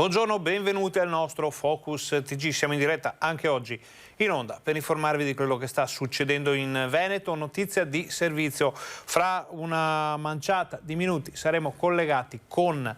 Buongiorno, benvenuti al nostro Focus TG. Siamo in diretta anche oggi in onda per informarvi di quello che sta succedendo in Veneto. Notizia di servizio: fra una manciata di minuti saremo collegati con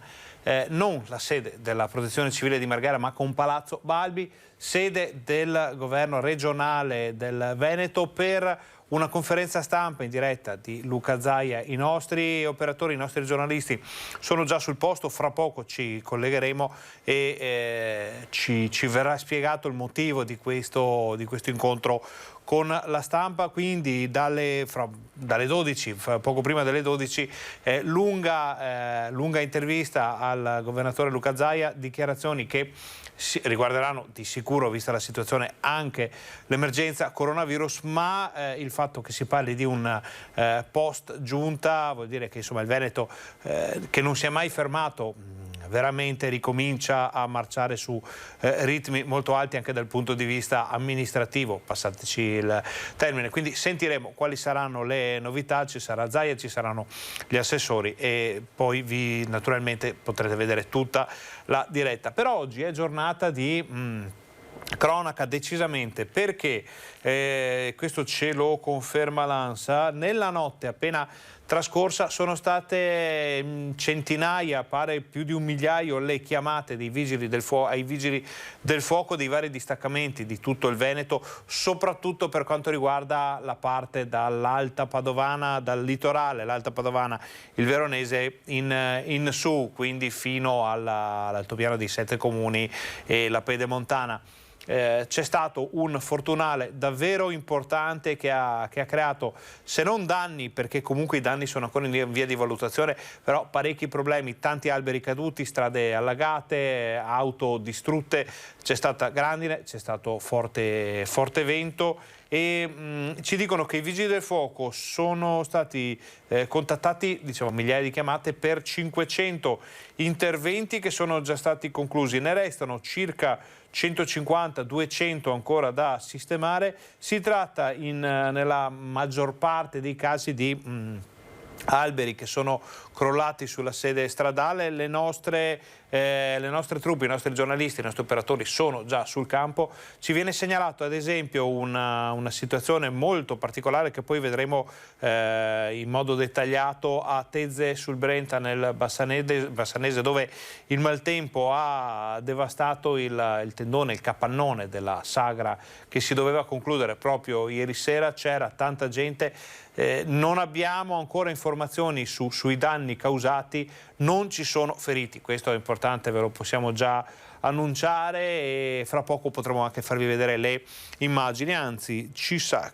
non la sede della Protezione Civile di Marghera, ma con Palazzo Balbi, sede del governo regionale del Veneto, per una conferenza stampa in diretta di Luca Zaia. I nostri operatori, i nostri giornalisti sono già sul posto, fra poco ci collegheremo e ci verrà spiegato il motivo di questo incontro con la stampa. Quindi dalle 12, poco prima delle 12, lunga intervista al governatore Luca Zaia, dichiarazioni che riguarderanno di sicuro, vista la situazione, anche l'emergenza coronavirus, ma il fatto che si parli di un post giunta vuol dire che insomma il Veneto, che non si è mai fermato, veramente ricomincia a marciare su ritmi molto alti anche dal punto di vista amministrativo, passateci il termine. Quindi sentiremo quali saranno le novità, ci sarà Zaia, ci saranno gli assessori e poi naturalmente potrete vedere tutta la diretta. Però oggi è giornata di cronaca, decisamente, perché questo ce lo conferma l'ANSA. Nella notte appena trascorsa sono state centinaia, pare più di 1 migliaio, le chiamate dei vigili ai vigili del fuoco dei vari distaccamenti di tutto il Veneto, soprattutto per quanto riguarda la parte dall'Alta Padovana, dal litorale, l'Alta Padovana, il Veronese in su, quindi fino all'altopiano dei 7 comuni e la Pedemontana. C'è stato un fortunale davvero importante che ha creato, se non danni, perché comunque i danni sono ancora in via di valutazione, però parecchi problemi: tanti alberi caduti, strade allagate, auto distrutte, c'è stata grandine, c'è stato forte vento e ci dicono che i vigili del fuoco sono stati contattati, diciamo, migliaia di chiamate per 500 interventi che sono già stati conclusi. Ne restano circa 150-200 ancora da sistemare. Si tratta nella maggior parte dei casi di alberi che sono crollati sulla sede stradale. Le nostre truppe, i nostri giornalisti, i nostri operatori sono già sul campo. Ci viene segnalato ad esempio una situazione molto particolare che poi vedremo in modo dettagliato a Tezze sul Brenta, nel Bassanese, dove il maltempo ha devastato il tendone, il capannone della sagra che si doveva concludere proprio ieri sera. C'era tanta gente. Non abbiamo ancora informazioni sui danni causati, non ci sono feriti, questo è importante, ve lo possiamo già annunciare, e fra poco potremo anche farvi vedere le immagini. Anzi, ci sa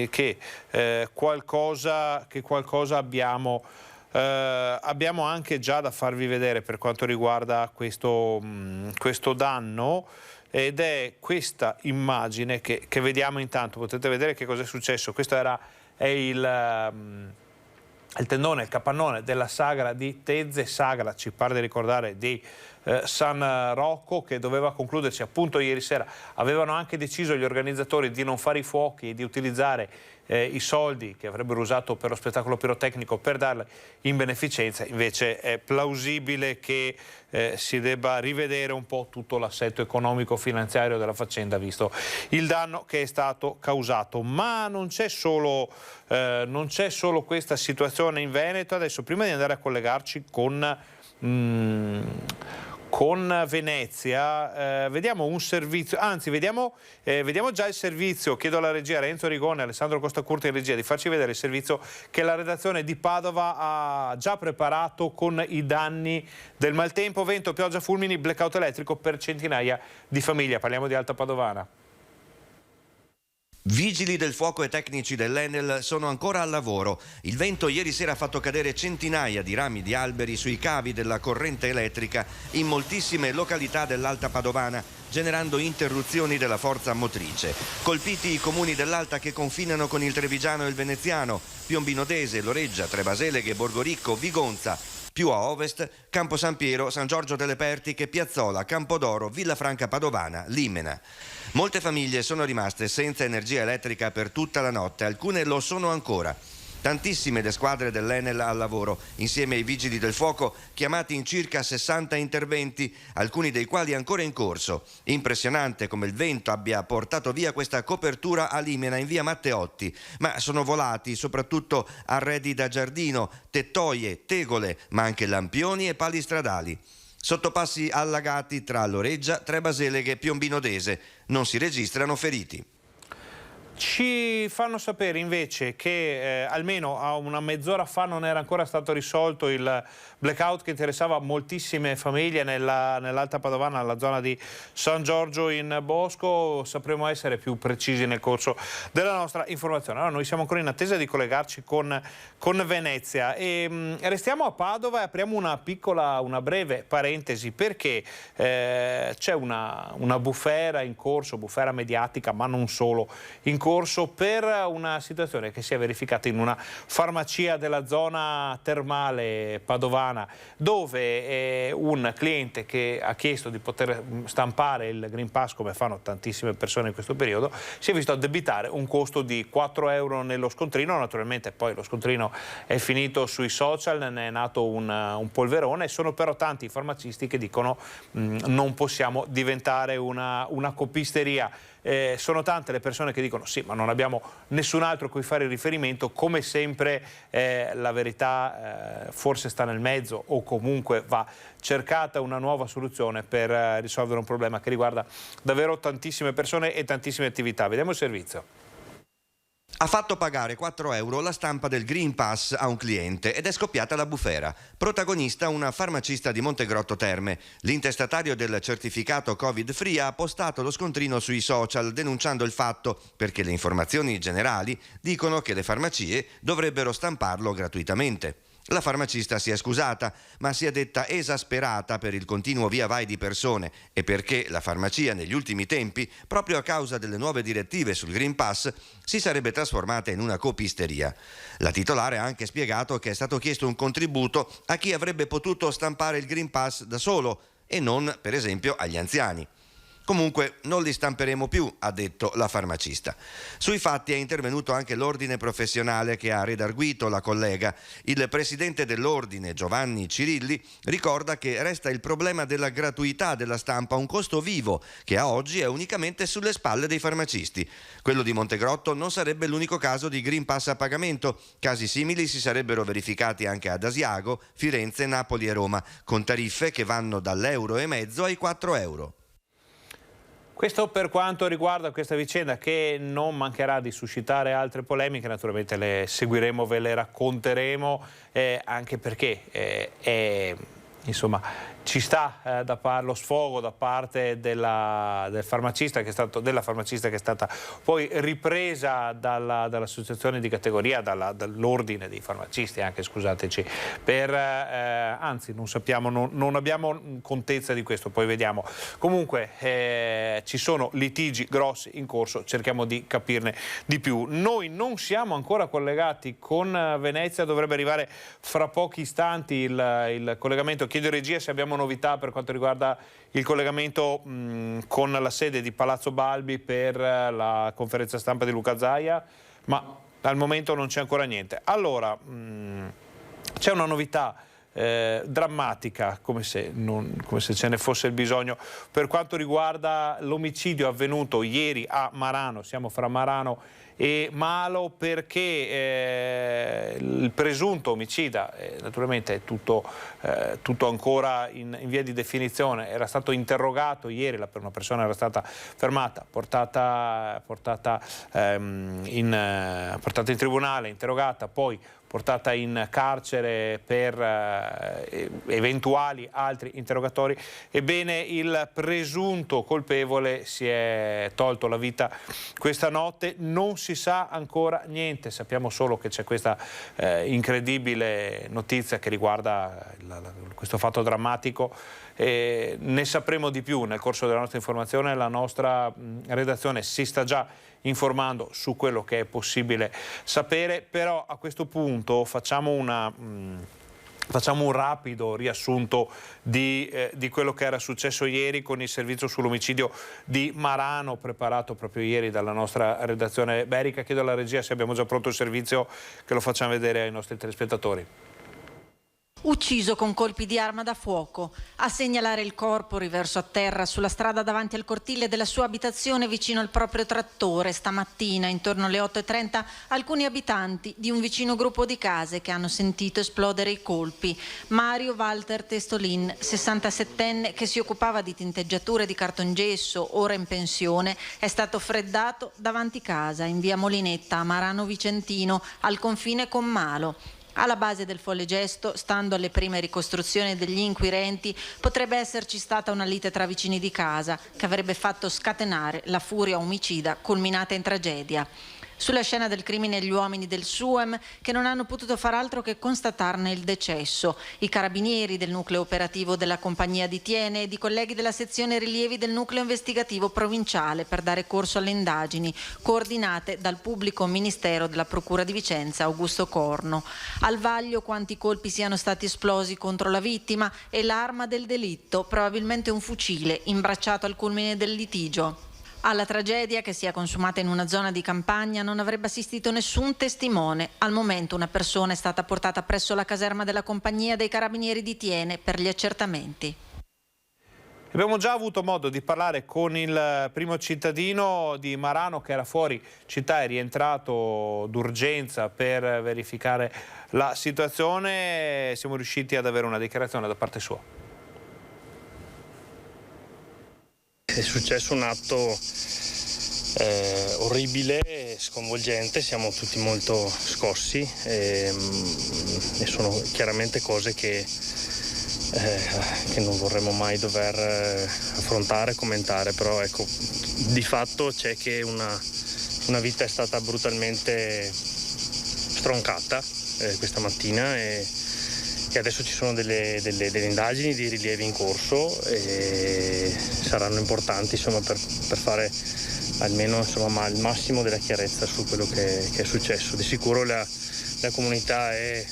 che qualcosa abbiamo anche già da farvi vedere per quanto riguarda questo danno. Ed è questa immagine che vediamo. Intanto potete vedere che cosa è successo. Questo è il tendone, il capannone della sagra di Tezze. Sagra, ci pare di ricordare, di San Rocco, che doveva concludersi appunto ieri sera. Avevano anche deciso gli organizzatori di non fare i fuochi e di utilizzare i soldi che avrebbero usato per lo spettacolo pirotecnico per darli in beneficenza. Invece è plausibile che si debba rivedere un po' tutto l'assetto economico-finanziario della faccenda, visto il danno che è stato causato. Ma non c'è solo questa situazione in Veneto. Adesso, prima di andare a collegarci con Venezia, vediamo un servizio, anzi vediamo già il servizio. Chiedo alla regia, Renzo Rigone e Alessandro Costacurti in regia, di farci vedere il servizio che la redazione di Padova ha già preparato con i danni del maltempo: vento, pioggia, fulmini, blackout elettrico per centinaia di famiglie. Parliamo di Alta Padovana. Vigili del fuoco e tecnici dell'Enel sono ancora al lavoro. Il vento ieri sera ha fatto cadere centinaia di rami di alberi sui cavi della corrente elettrica in moltissime località dell'Alta Padovana, generando interruzioni della forza motrice. Colpiti i comuni dell'Alta che confinano con il Trevigiano e il Veneziano: Piombino Dese, Loreggia, Trebaseleghe, Borgoricco, Vigonza. Più a ovest, Campo San Piero, San Giorgio delle Pertiche, Piazzola, Campodoro, Villafranca Padovana, Limena. Molte famiglie sono rimaste senza energia elettrica per tutta la notte, alcune lo sono ancora. Tantissime le squadre dell'Enel al lavoro, insieme ai vigili del fuoco, chiamati in circa 60 interventi, alcuni dei quali ancora in corso. Impressionante come il vento abbia portato via questa copertura a Limena in via Matteotti, ma sono volati soprattutto arredi da giardino, tettoie, tegole, ma anche lampioni e pali stradali. Sottopassi allagati tra Loreggia, Trebaseleghe e Piombino Dese. Non si registrano feriti. Ci fanno sapere invece che almeno a una mezz'ora fa non era ancora stato risolto il blackout che interessava moltissime famiglie nell'Alta Padovana, nella zona di San Giorgio in Bosco. Sapremo essere più precisi nel corso della nostra informazione. Allora, noi siamo ancora in attesa di collegarci con Venezia e restiamo a Padova e apriamo una breve parentesi perché c'è una bufera in corso, bufera mediatica, ma non solo, in corso per una situazione che si è verificata in una farmacia della zona termale padovana, dove un cliente che ha chiesto di poter stampare il Green Pass, come fanno tantissime persone in questo periodo, si è visto addebitare un costo di 4 euro nello scontrino. Naturalmente poi lo scontrino è finito sui social, ne è nato un polverone. Sono però tanti i farmacisti che dicono non possiamo diventare una copisteria. Sono tante le persone che dicono sì, ma non abbiamo nessun altro a cui fare riferimento. Come sempre la verità forse sta nel mezzo, o comunque va cercata una nuova soluzione per risolvere un problema che riguarda davvero tantissime persone e tantissime attività. Vediamo il servizio. Ha fatto pagare 4 euro la stampa del Green Pass a un cliente ed è scoppiata la bufera. Protagonista una farmacista di Montegrotto Terme. L'intestatario del certificato Covid-free ha postato lo scontrino sui social denunciando il fatto, perché le informazioni generali dicono che le farmacie dovrebbero stamparlo gratuitamente. La farmacista si è scusata, ma si è detta esasperata per il continuo via vai di persone e perché la farmacia negli ultimi tempi, proprio a causa delle nuove direttive sul Green Pass, si sarebbe trasformata in una copisteria. La titolare ha anche spiegato che è stato chiesto un contributo a chi avrebbe potuto stampare il Green Pass da solo e non, per esempio, agli anziani. Comunque non li stamperemo più, ha detto la farmacista. Sui fatti è intervenuto anche l'ordine professionale che ha redarguito la collega. Il presidente dell'ordine, Giovanni Cirilli, ricorda che resta il problema della gratuità della stampa, un costo vivo che a oggi è unicamente sulle spalle dei farmacisti. Quello di Montegrotto non sarebbe l'unico caso di Green Pass a pagamento. Casi simili si sarebbero verificati anche ad Asiago, Firenze, Napoli e Roma, con tariffe che vanno dall'1,50 € ai 4 euro. Questo per quanto riguarda questa vicenda, che non mancherà di suscitare altre polemiche. Naturalmente le seguiremo, ve le racconteremo, anche perché ci sta lo sfogo da parte del farmacista della farmacista che è stata poi ripresa dall'associazione di categoria, dall'ordine dei farmacisti anche, scusateci, anzi non sappiamo, non abbiamo contezza di questo, poi vediamo. Comunque ci sono litigi grossi in corso, cerchiamo di capirne di più. Noi non siamo ancora collegati con Venezia, dovrebbe arrivare fra pochi istanti il collegamento. Chiedo in regia se abbiamo novità per quanto riguarda il collegamento con la sede di Palazzo Balbi per la conferenza stampa di Luca Zaia, ma al momento non c'è ancora niente. Allora, c'è una novità drammatica, come se ce ne fosse il bisogno, per quanto riguarda l'omicidio avvenuto ieri a Marano. Siamo fra Marano e Malo, perché il presunto omicida, naturalmente è tutto ancora in via di definizione, era stato interrogato ieri. Una persona era stata fermata, portata in tribunale, interrogata, poi portata in carcere per eventuali altri interrogatori. Ebbene, il presunto colpevole si è tolto la vita questa notte. Non si sa ancora niente, sappiamo solo che c'è questa incredibile notizia che riguarda questo fatto drammatico. Ne sapremo di più nel corso della nostra informazione. La nostra redazione si sta già informando su quello che è possibile sapere, però a questo punto facciamo una Facciamo un rapido riassunto di quello che era successo ieri con il servizio sull'omicidio di Marano, preparato proprio ieri dalla nostra redazione Berica. Chiedo alla regia se abbiamo già pronto il servizio, che lo facciamo vedere ai nostri telespettatori. Ucciso con colpi di arma da fuoco. A segnalare il corpo riverso a terra sulla strada davanti al cortile della sua abitazione vicino al proprio trattore stamattina intorno alle 8:30 alcuni abitanti di un vicino gruppo di case che hanno sentito esplodere i colpi. Mario Walter Testolin, 67enne che si occupava di tinteggiature di cartongesso, ora in pensione, è stato freddato davanti casa in via Molinetta a Marano Vicentino al confine con Malo. Alla base del folle gesto, stando alle prime ricostruzioni degli inquirenti, potrebbe esserci stata una lite tra vicini di casa che avrebbe fatto scatenare la furia omicida culminata in tragedia. Sulla scena del crimine gli uomini del SUEM che non hanno potuto far altro che constatarne il decesso. I carabinieri del nucleo operativo della compagnia di Thiene ed i colleghi della sezione rilievi del nucleo investigativo provinciale per dare corso alle indagini, coordinate dal pubblico ministero della Procura di Vicenza, Augusto Corno. Al vaglio quanti colpi siano stati esplosi contro la vittima e l'arma del delitto, probabilmente un fucile, imbracciato al culmine del litigio. Alla tragedia, che si è consumata in una zona di campagna, non avrebbe assistito nessun testimone. Al momento una persona è stata portata presso la caserma della compagnia dei carabinieri di Thiene per gli accertamenti. Abbiamo già avuto modo di parlare con il primo cittadino di Marano che era fuori città, è rientrato d'urgenza per verificare la situazione. Siamo riusciti ad avere una dichiarazione da parte sua. È successo un atto orribile, sconvolgente, siamo tutti molto scossi e sono chiaramente cose che non vorremmo mai dover affrontare, commentare, però ecco, di fatto c'è che una vita è stata brutalmente stroncata questa mattina e adesso ci sono delle indagini di rilievi in corso e saranno importanti, insomma, per fare almeno, insomma, il massimo della chiarezza su quello che è successo. Di sicuro la comunità è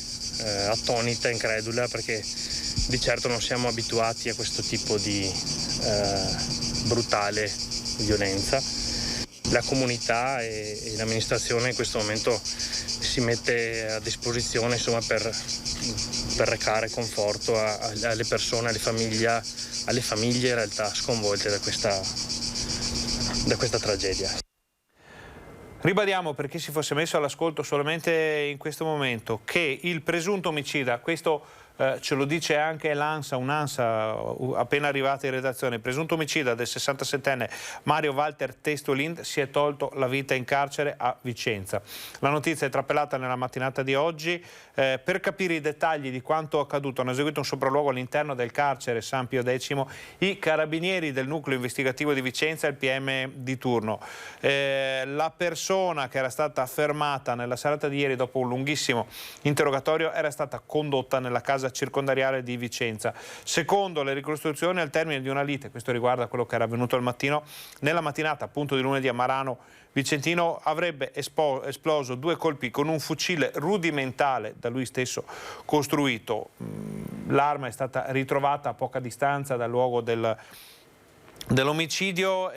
attonita, incredula, perché di certo non siamo abituati a questo tipo di brutale violenza. La comunità e l'amministrazione in questo momento si mette a disposizione, insomma, per recare conforto alle persone, alle famiglie in realtà sconvolte da questa tragedia. Ribadiamo, per chi si fosse messo all'ascolto solamente in questo momento, che il presunto omicida, questo ce lo dice anche l'ANSA, un'ANSA appena arrivata in redazione, il presunto omicida del 67enne Mario Walter Testolin si è tolto la vita in carcere a Vicenza. La notizia è trapelata nella mattinata di oggi. Per capire i dettagli di quanto accaduto hanno eseguito un sopralluogo all'interno del carcere San Pio X i carabinieri del nucleo investigativo di Vicenza e il PM di turno. La persona che era stata fermata nella serata di ieri dopo un lunghissimo interrogatorio era stata condotta nella casa circondariale di Vicenza. Secondo le ricostruzioni, al termine di una lite, questo riguarda quello che era avvenuto al mattino, nella mattinata appunto di lunedì a Marano Vicentino, avrebbe esploso 2 colpi con un fucile rudimentale da lui stesso costruito. L'arma è stata ritrovata a poca distanza dal luogo dell'omicidio.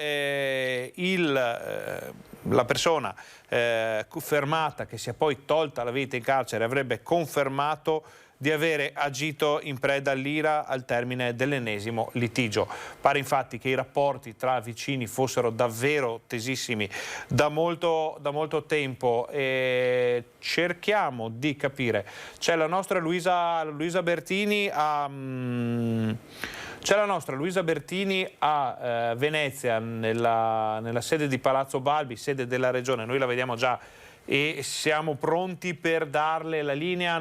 La persona fermata, che si è poi tolta la vita in carcere, avrebbe confermato di avere agito in preda all'ira al termine dell'ennesimo litigio. Pare infatti che i rapporti tra vicini fossero davvero tesissimi da molto tempo e cerchiamo di capire. C'è la nostra Luisa Bertini a Venezia, nella sede di Palazzo Balbi, sede della Regione. Noi la vediamo già e siamo pronti per darle la linea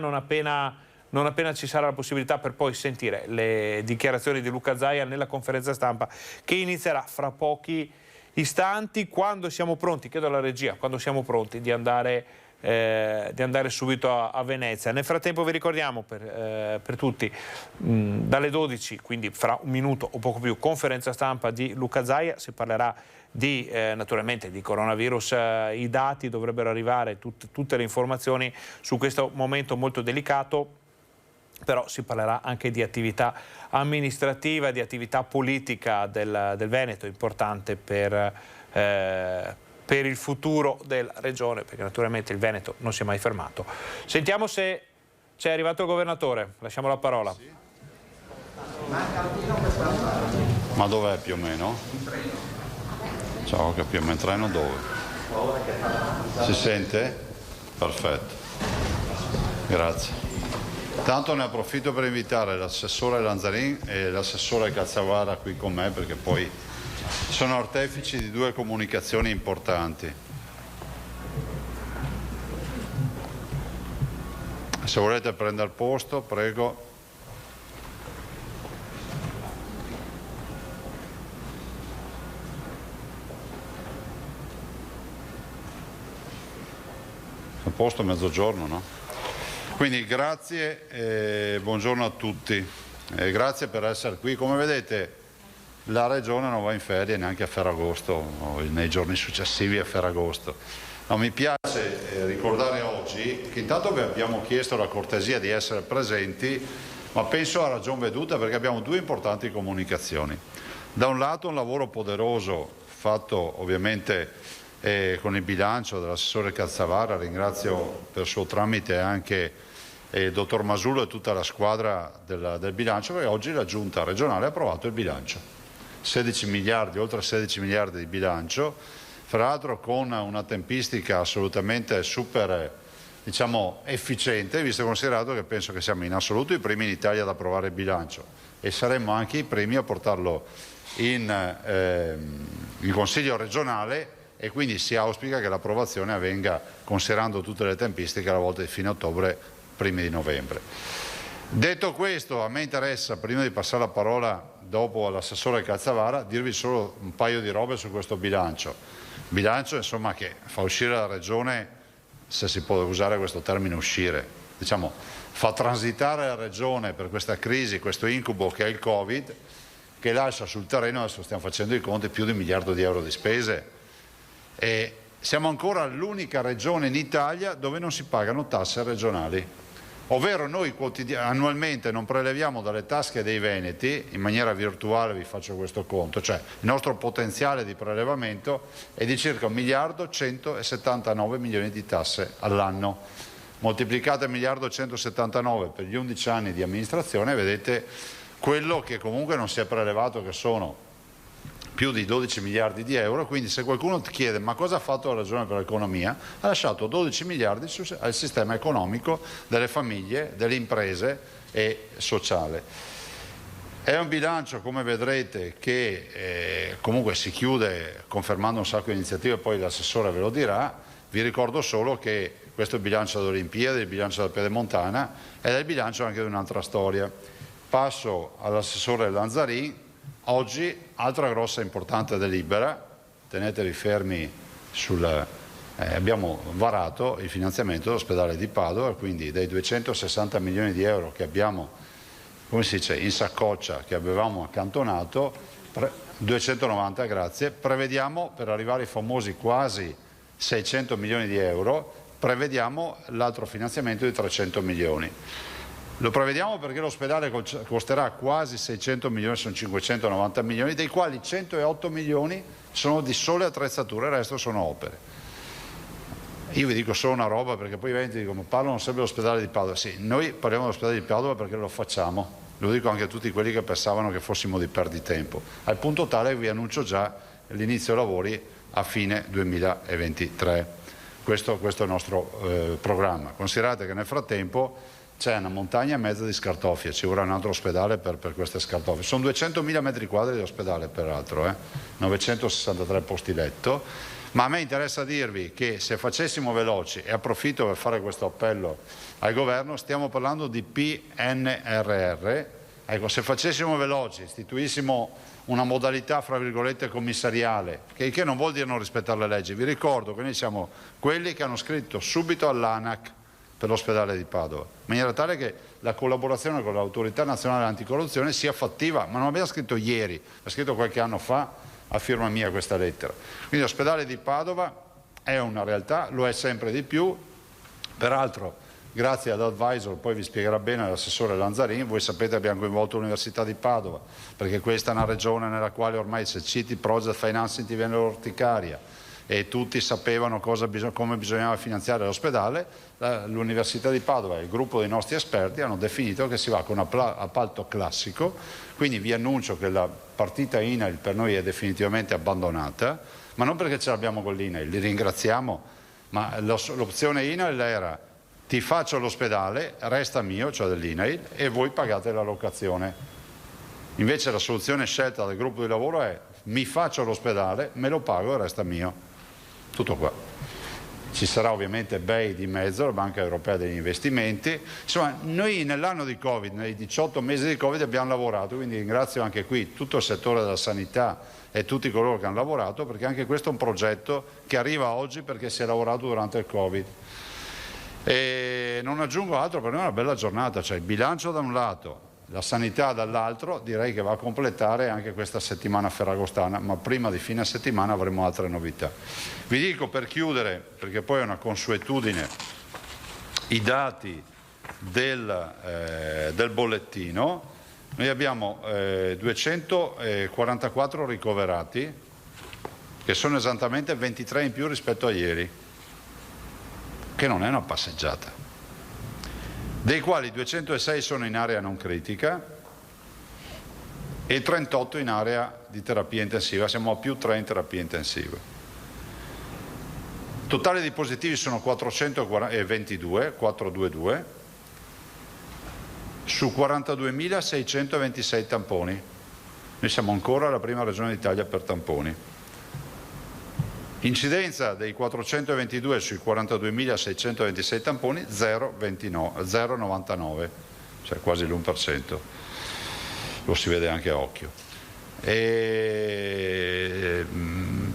non appena ci sarà la possibilità, per poi sentire le dichiarazioni di Luca Zaia nella conferenza stampa che inizierà fra pochi istanti. Quando siamo pronti, chiedo alla regia, quando siamo pronti di andare subito a Venezia. Nel frattempo vi ricordiamo per tutti, dalle 12, quindi fra un minuto o poco più, conferenza stampa di Luca Zaia. Si parlerà naturalmente di coronavirus. I dati dovrebbero arrivare, tutte le informazioni su questo momento molto delicato. però si parlerà anche di attività amministrativa, di attività politica del Veneto, importante per il futuro della regione, perché naturalmente il Veneto non si è mai fermato. Sentiamo se c'è arrivato il governatore, lasciamo la parola. Ma dov'è più o meno? Ciao, che più o meno in treno dove? Si sente? Perfetto, grazie. Tanto ne approfitto per invitare l'assessore Lanzarin e l'assessore Cazzavara qui con me, perché poi sono artefici di due comunicazioni importanti. Se volete prendere posto, prego. A posto, mezzogiorno, no? Quindi grazie e buongiorno a tutti. Grazie per essere qui. Come vedete, la Regione non va in ferie neanche a Ferragosto o nei giorni successivi a Ferragosto. No, mi piace ricordare oggi che intanto vi abbiamo chiesto la cortesia di essere presenti, ma penso a ragion veduta, perché abbiamo due importanti comunicazioni. Da un lato un lavoro poderoso fatto ovviamente con il bilancio dell'assessore Cazzavara, ringrazio per suo tramite anche il dottor Masullo e tutta la squadra del bilancio, perché oggi la Giunta regionale ha approvato il bilancio. 16 miliardi, oltre 16 miliardi di bilancio, fra l'altro con una tempistica assolutamente super, diciamo, efficiente, visto e considerato che penso che siamo in assoluto i primi in Italia ad approvare il bilancio e saremmo anche i primi a portarlo in Consiglio regionale, e quindi si auspica che l'approvazione avvenga considerando tutte le tempistiche alla volta di fine ottobre, primi di novembre. Detto questo, a me interessa, prima di passare la parola dopo all'assessore Cazzavara, dirvi solo un paio di robe su questo bilancio. Bilancio insomma che fa uscire la Regione, se si può usare questo termine uscire, diciamo fa transitare la Regione per questa crisi, questo incubo che è il Covid, che lascia sul terreno, adesso stiamo facendo i conti, più di €1 miliardo di spese. E siamo ancora l'unica regione in Italia dove non si pagano tasse regionali, ovvero noi annualmente non preleviamo dalle tasche dei veneti, in maniera virtuale vi faccio questo conto, cioè il nostro potenziale di prelevamento è di circa €1.179 milioni di tasse all'anno. Moltiplicate 1.179 per gli 11 anni di amministrazione, vedete quello che comunque non si è prelevato, che sono più di 12 miliardi di euro. Quindi se qualcuno ti chiede ma cosa ha fatto la Regione per l'economia, ha lasciato 12 miliardi al sistema economico delle famiglie, delle imprese e sociale. È un bilancio, come vedrete, che comunque si chiude confermando un sacco di iniziative, poi l'assessore ve lo dirà. Vi ricordo solo che questo è il bilancio delle Olimpiadi, il bilancio della Pedemontana ed è il bilancio anche di un'altra storia. Passo all'assessore Lanzarin. Oggi, altra grossa e importante delibera, tenetevi fermi abbiamo varato il finanziamento dell'ospedale di Padova, quindi dai 260 milioni di euro che abbiamo, come si dice, in saccoccia, che avevamo accantonato, 290, grazie, prevediamo per arrivare ai famosi quasi 600 milioni di euro, prevediamo l'altro finanziamento di 300 milioni. Lo prevediamo perché l'ospedale costerà quasi 600 milioni, sono 590 milioni, dei quali 108 milioni sono di sole attrezzature, il resto sono opere. Io vi dico solo una roba, perché poi i venti dicono parlano sempre dell'ospedale di Padova. Sì, noi parliamo dell'ospedale di Padova perché lo facciamo, lo dico anche a tutti quelli che pensavano che fossimo di perditempo, al punto tale che vi annuncio già l'inizio lavori a fine 2023. Questo è il nostro programma. Considerate che nel frattempo c'è una montagna e mezza di scartoffie, ci vorrà un altro ospedale per queste scartoffie. Sono 200.000 metri quadri di ospedale peraltro, 963 posti letto, ma a me interessa dirvi che se facessimo veloci, e approfitto per fare questo appello al governo, stiamo parlando di PNRR, ecco, se facessimo veloci, istituissimo una modalità fra virgolette commissariale, che non vuol dire non rispettare le leggi. Vi ricordo che noi siamo quelli che hanno scritto subito all'ANAC per l'ospedale di Padova, in maniera tale che la collaborazione con l'autorità nazionale anticorruzione sia fattiva, ma non l'abbiamo scritto ieri, l'ha scritto qualche anno fa a firma mia questa lettera. Quindi l'ospedale di Padova è una realtà, lo è sempre di più, peraltro grazie ad Advisor, poi vi spiegherà bene l'assessore Lanzarin, voi sapete abbiamo coinvolto l'Università di Padova, perché questa è una regione nella quale ormai se citi Project Financing ti viene l'orticaria e tutti sapevano come bisognava finanziare l'ospedale. L'Università di Padova e il gruppo dei nostri esperti hanno definito che si va con appalto classico, quindi vi annuncio che la partita INAIL per noi è definitivamente abbandonata, ma non perché ce l'abbiamo con l'INAIL, li ringraziamo, ma l'opzione INAIL era: ti faccio l'ospedale, resta mio, cioè dell'INAIL, e voi pagate la locazione. Invece la soluzione scelta dal gruppo di lavoro è: mi faccio l'ospedale, me lo pago e resta mio. Tutto qua. Ci sarà ovviamente BEI di mezzo, la Banca Europea degli Investimenti. Insomma, noi nell'anno di Covid, nei 18 mesi di Covid abbiamo lavorato, quindi ringrazio anche qui tutto il settore della sanità e tutti coloro che hanno lavorato, perché anche questo è un progetto che arriva oggi perché si è lavorato durante il Covid. E non aggiungo altro, per noi è una bella giornata, cioè il bilancio da un lato, la sanità dall'altro, direi che va a completare anche questa settimana ferragostana, ma prima di fine settimana avremo altre novità. Vi dico per chiudere, perché poi è una consuetudine, i dati del bollettino. Noi abbiamo 244 ricoverati, che sono esattamente 23 in più rispetto a ieri, che non è una passeggiata, dei quali 206 sono in area non critica e 38 in area di terapia intensiva, siamo a più 3 in terapia intensiva. Totale di positivi sono 422 su 42.626 tamponi. Noi siamo ancora la prima regione d'Italia per tamponi. Incidenza dei 422 sui 42.626 tamponi 0,99, cioè quasi l'1%, lo si vede anche a occhio. E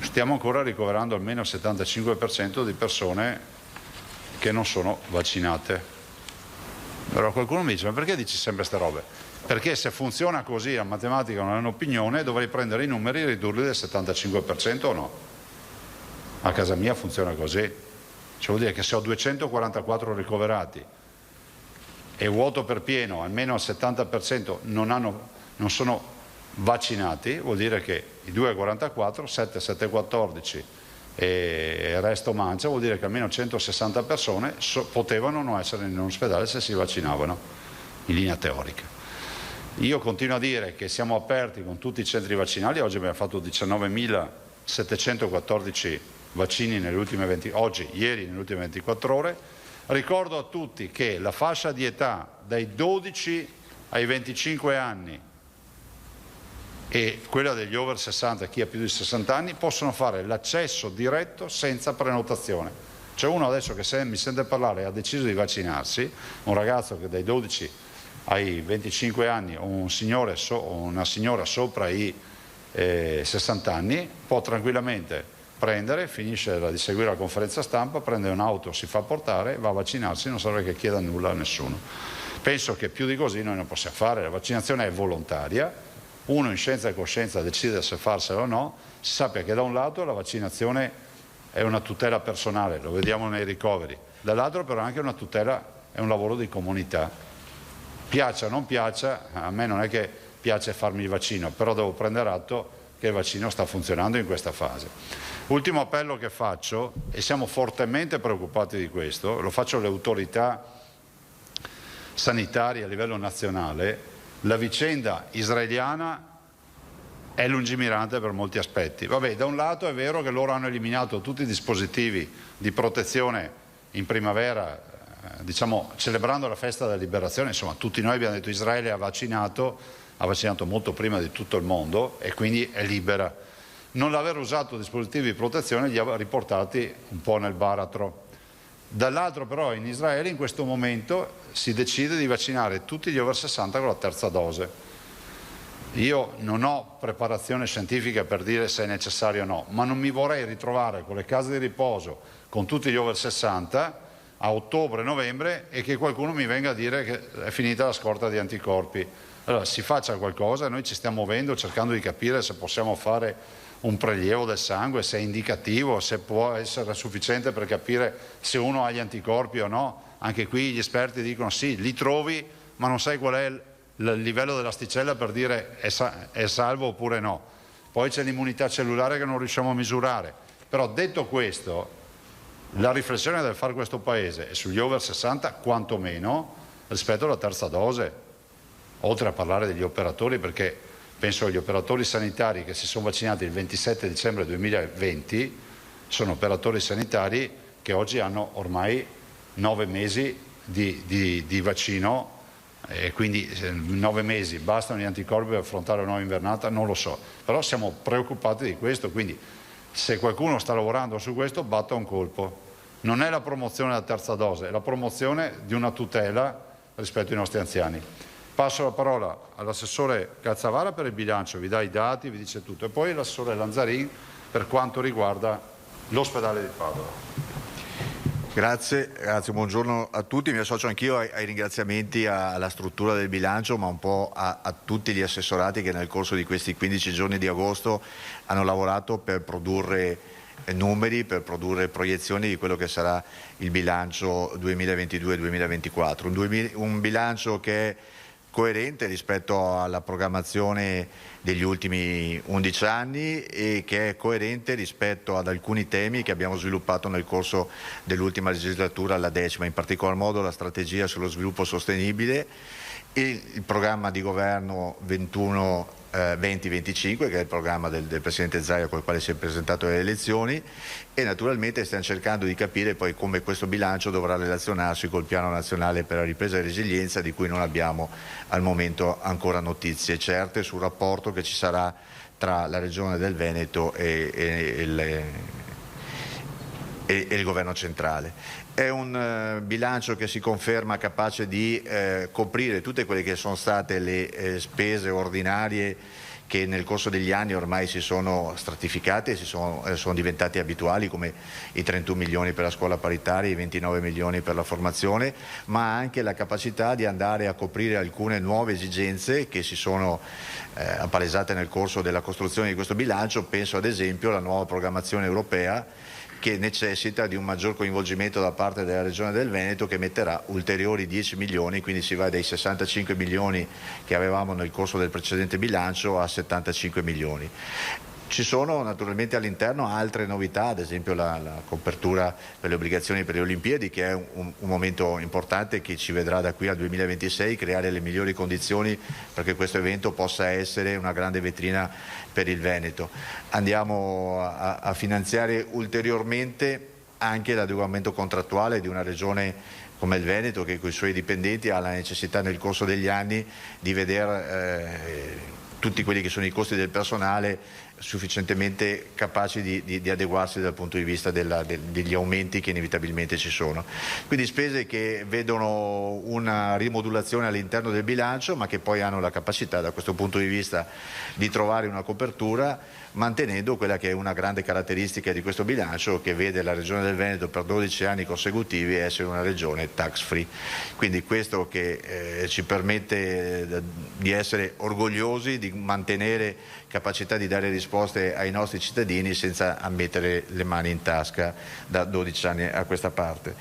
stiamo ancora ricoverando almeno il 75% di persone che non sono vaccinate. Allora qualcuno mi dice: ma perché dici sempre queste robe? Perché se funziona così la matematica non è un'opinione, dovrei prendere i numeri e ridurli del 75% o no? A casa mia funziona così, cioè vuol dire che se ho 244 ricoverati e vuoto per pieno, almeno il 70% non sono vaccinati, vuol dire che i 2,44, 7,14 e il resto mancia, vuol dire che almeno 160 persone potevano non essere in un ospedale se si vaccinavano, in linea teorica. Io continuo a dire che siamo aperti con tutti i centri vaccinali, oggi abbiamo fatto 19.714 vaccini ieri nelle ultime 24 ore. Ricordo a tutti che la fascia di età dai 12 ai 25 anni e quella degli over 60, chi ha più di 60 anni, possono fare l'accesso diretto senza prenotazione. C'è uno adesso che mi sente parlare e ha deciso di vaccinarsi, un ragazzo che dai 12 ai 25 anni o un signore o una signora sopra i 60 anni può tranquillamente prendere, finisce di seguire la conferenza stampa, prende un'auto, si fa portare, va a vaccinarsi, non serve che chieda nulla a nessuno. Penso che più di così noi non possiamo fare, la vaccinazione è volontaria, uno in scienza e coscienza decide se farsela o no, si sappia che da un lato la vaccinazione è una tutela personale, lo vediamo nei ricoveri, dall'altro però anche una tutela, è un lavoro di comunità. Piaccia o non piaccia, a me non è che piace farmi il vaccino, però devo prendere atto che il vaccino sta funzionando in questa fase. Ultimo appello che faccio, e siamo fortemente preoccupati di questo, lo faccio alle autorità sanitarie a livello nazionale, la vicenda israeliana è lungimirante per molti aspetti. Vabbè, da un lato è vero che loro hanno eliminato tutti i dispositivi di protezione in primavera, diciamo celebrando la festa della liberazione, insomma tutti noi abbiamo detto Israele ha vaccinato molto prima di tutto il mondo e quindi è libera. Non l'aver usato dispositivi di protezione li ha riportati un po' nel baratro. Dall'altro però in Israele in questo momento si decide di vaccinare tutti gli over 60 con la terza dose. Io non ho preparazione scientifica per dire se è necessario o no, ma non mi vorrei ritrovare con le case di riposo con tutti gli over 60 a ottobre-novembre e che qualcuno mi venga a dire che è finita la scorta di anticorpi. Allora si faccia qualcosa, noi ci stiamo muovendo cercando di capire se possiamo fare un prelievo del sangue, se è indicativo, se può essere sufficiente per capire se uno ha gli anticorpi o no, Anche qui gli esperti dicono sì, li trovi, ma non sai qual è il livello dell'asticella per dire è salvo oppure no. Poi c'è l'immunità cellulare che non riusciamo a misurare. Però detto questo, la riflessione che deve fare questo Paese è sugli over 60 quantomeno rispetto alla terza dose, oltre a parlare degli operatori, perché penso agli operatori sanitari che si sono vaccinati il 27 dicembre 2020, sono operatori sanitari che oggi hanno ormai 9 mesi di vaccino, e quindi 9 mesi bastano gli anticorpi per affrontare una nuova invernata? Non lo so, però siamo preoccupati di questo, quindi se qualcuno sta lavorando su questo batta un colpo. Non è la promozione della terza dose, è la promozione di una tutela rispetto ai nostri anziani. Passo la parola all'assessore Cazzavara per il bilancio, vi dà i dati, vi dice tutto, e poi l'assessore Lanzarin per quanto riguarda l'ospedale di Padova. Grazie, buongiorno a tutti, mi associo anch'io ai ringraziamenti alla struttura del bilancio, ma un po' a tutti gli assessorati che nel corso di questi 15 giorni di agosto hanno lavorato per produrre numeri, per produrre proiezioni di quello che sarà il bilancio 2022-2024, un bilancio che è coerente rispetto alla programmazione degli ultimi 11 anni e che è coerente rispetto ad alcuni temi che abbiamo sviluppato nel corso dell'ultima legislatura, la 10ª, in particolar modo la strategia sullo sviluppo sostenibile, il programma di governo 2025, che è il programma del Presidente Zaia con il quale si è presentato alle elezioni, e naturalmente stiamo cercando di capire poi come questo bilancio dovrà relazionarsi col Piano Nazionale per la Ripresa e Resilienza, di cui non abbiamo al momento ancora notizie certe sul rapporto che ci sarà tra la Regione del Veneto e il Governo centrale. È un bilancio che si conferma capace di coprire tutte quelle che sono state le spese ordinarie che nel corso degli anni ormai si sono stratificate e sono diventati abituali, come i 31 milioni per la scuola paritaria, i 29 milioni per la formazione, ma anche la capacità di andare a coprire alcune nuove esigenze che si sono appalesate nel corso della costruzione di questo bilancio. Penso ad esempio alla nuova programmazione europea, che necessita di un maggior coinvolgimento da parte della Regione del Veneto, che metterà ulteriori 10 milioni, quindi si va dai 65 milioni che avevamo nel corso del precedente bilancio a 75 milioni. Ci sono naturalmente all'interno altre novità, ad esempio la copertura per le obbligazioni per le Olimpiadi, che è un momento importante che ci vedrà da qui al 2026 creare le migliori condizioni perché questo evento possa essere una grande vetrina per il Veneto. Andiamo a finanziare ulteriormente anche l'adeguamento contrattuale di una regione come il Veneto, che con i suoi dipendenti ha la necessità nel corso degli anni di vedere tutti quelli che sono i costi del personale sufficientemente capaci di adeguarsi dal punto di vista degli aumenti che inevitabilmente ci sono. Quindi spese che vedono una rimodulazione all'interno del bilancio, ma che poi hanno la capacità da questo punto di vista di trovare una copertura, mantenendo quella che è una grande caratteristica di questo bilancio, che vede la Regione del Veneto per 12 anni consecutivi essere una regione tax free. Quindi questo che ci permette di essere orgogliosi, di mantenere capacità di dare risposte ai nostri cittadini senza mettere le mani in tasca da 12 anni a questa parte.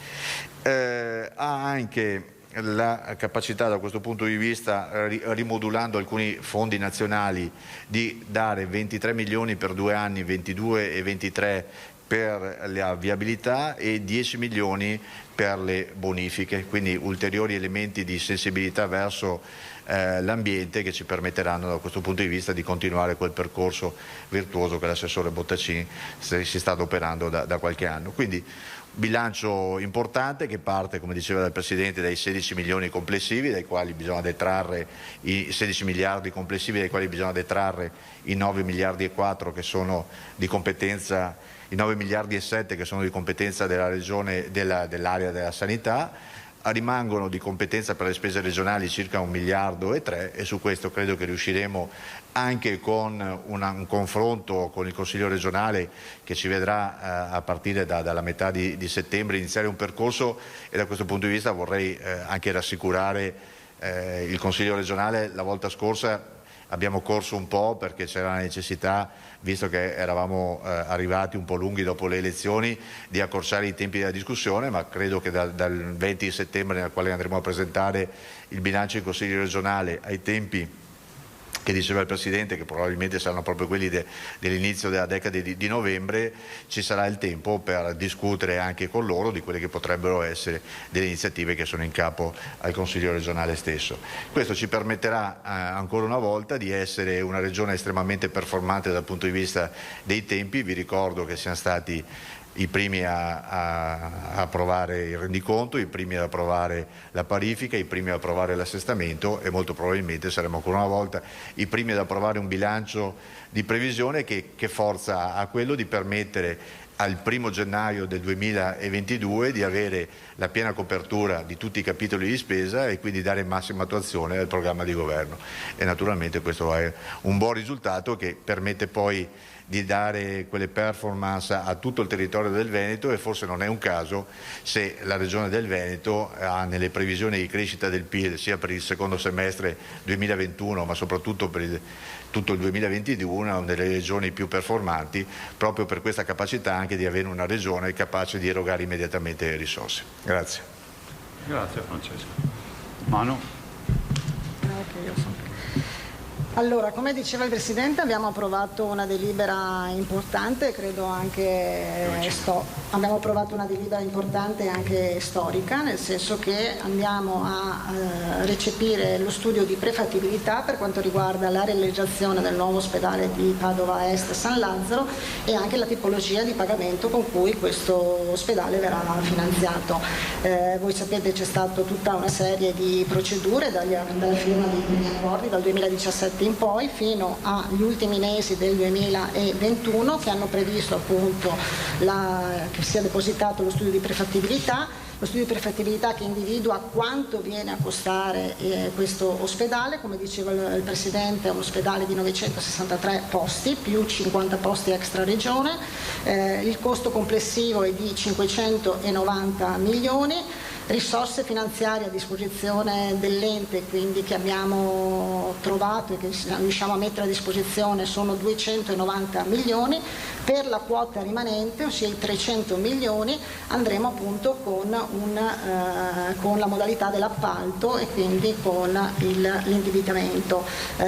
Ha anche la capacità da questo punto di vista, rimodulando alcuni fondi nazionali, di dare 23 milioni per 2 anni, 22 e 23 per la viabilità e 10 milioni per le bonifiche, quindi ulteriori elementi di sensibilità verso l'ambiente che ci permetteranno da questo punto di vista di continuare quel percorso virtuoso che l'assessore Bottacin si sta adoperando da qualche anno. Quindi bilancio importante che parte, come diceva il Presidente, dai 16 milioni complessivi, dai quali bisogna detrarre i 16 miliardi complessivi, dai quali bisogna detrarre i 9 miliardi e 4 che sono di competenza, i 9 miliardi e 7 che sono di competenza della regione, dell'area della sanità. Rimangono di competenza per le spese regionali circa 1 miliardo e 3, e su questo credo che riusciremo, anche con un confronto con il Consiglio regionale che ci vedrà a partire dalla metà di settembre, iniziare un percorso, e da questo punto di vista vorrei anche rassicurare il Consiglio regionale. La volta scorsa abbiamo corso un po' perché c'era la necessità, visto che eravamo arrivati un po' lunghi dopo le elezioni, di accorciare i tempi della discussione, ma credo che dal 20 settembre, nel quale andremo a presentare il bilancio in Consiglio regionale, ai tempi che diceva il Presidente, che probabilmente saranno proprio quelli dell'inizio della decade di novembre, ci sarà il tempo per discutere anche con loro di quelle che potrebbero essere delle iniziative che sono in capo al Consiglio regionale stesso. Questo ci permetterà ancora una volta di essere una regione estremamente performante dal punto di vista dei tempi. Vi ricordo che siamo stati i primi a approvare il rendiconto, i primi ad approvare la parifica, i primi ad approvare l'assestamento e molto probabilmente saremo ancora una volta i primi ad approvare un bilancio di previsione che forza ha quello di permettere al 1° gennaio del 2022 di avere la piena copertura di tutti i capitoli di spesa e quindi dare massima attuazione al programma di governo. E naturalmente questo è un buon risultato che permette poi di dare quelle performance a tutto il territorio del Veneto, e forse non è un caso se la Regione del Veneto ha nelle previsioni di crescita del PIL sia per il secondo semestre 2021 ma soprattutto per tutto il 2022 una delle regioni più performanti, proprio per questa capacità anche di avere una regione capace di erogare immediatamente le risorse. Grazie. Grazie Francesco. Manu? Allora, come diceva il Presidente, abbiamo approvato una delibera importante, credo anche abbiamo approvato una delibera importante e anche storica, nel senso che andiamo a recepire lo studio di prefattibilità per quanto riguarda la realizzazione del nuovo ospedale di Padova Est San Lazzaro e anche la tipologia di pagamento con cui questo ospedale verrà finanziato. Voi sapete c'è stata tutta una serie di procedure dalla firma dei primi accordi dal 2017 in poi fino agli ultimi mesi del 2021 che hanno previsto appunto che sia depositato lo studio di prefattibilità. Lo studio di prefattibilità che individua quanto viene a costare questo ospedale, come diceva il Presidente è un ospedale di 963 posti più 50 posti extra regione, il costo complessivo è di 590 milioni, risorse finanziarie a disposizione dell'ente quindi che abbiamo trovato e che riusciamo a mettere a disposizione sono 290 milioni, per la quota rimanente, ossia i 300 milioni, andremo appunto con la modalità dell'appalto e quindi con l'indebitamento.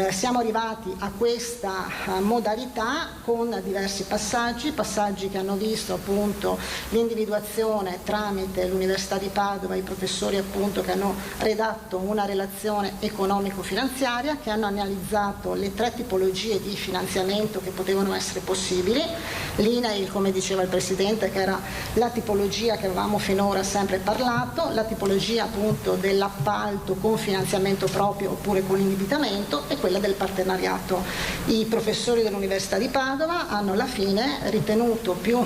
Siamo arrivati a questa modalità con diversi passaggi che hanno visto appunto l'individuazione tramite l'Università di Padova, i professori appunto che hanno redatto una relazione economico-finanziaria, che hanno analizzato le 3 tipologie di finanziamento che potevano essere possibili. L'INAIL, come diceva il Presidente, che era la tipologia che avevamo finora sempre parlato, la tipologia appunto dell'appalto con finanziamento proprio oppure con indebitamento e quella del partenariato. I professori dell'Università di Padova hanno alla fine ritenuto più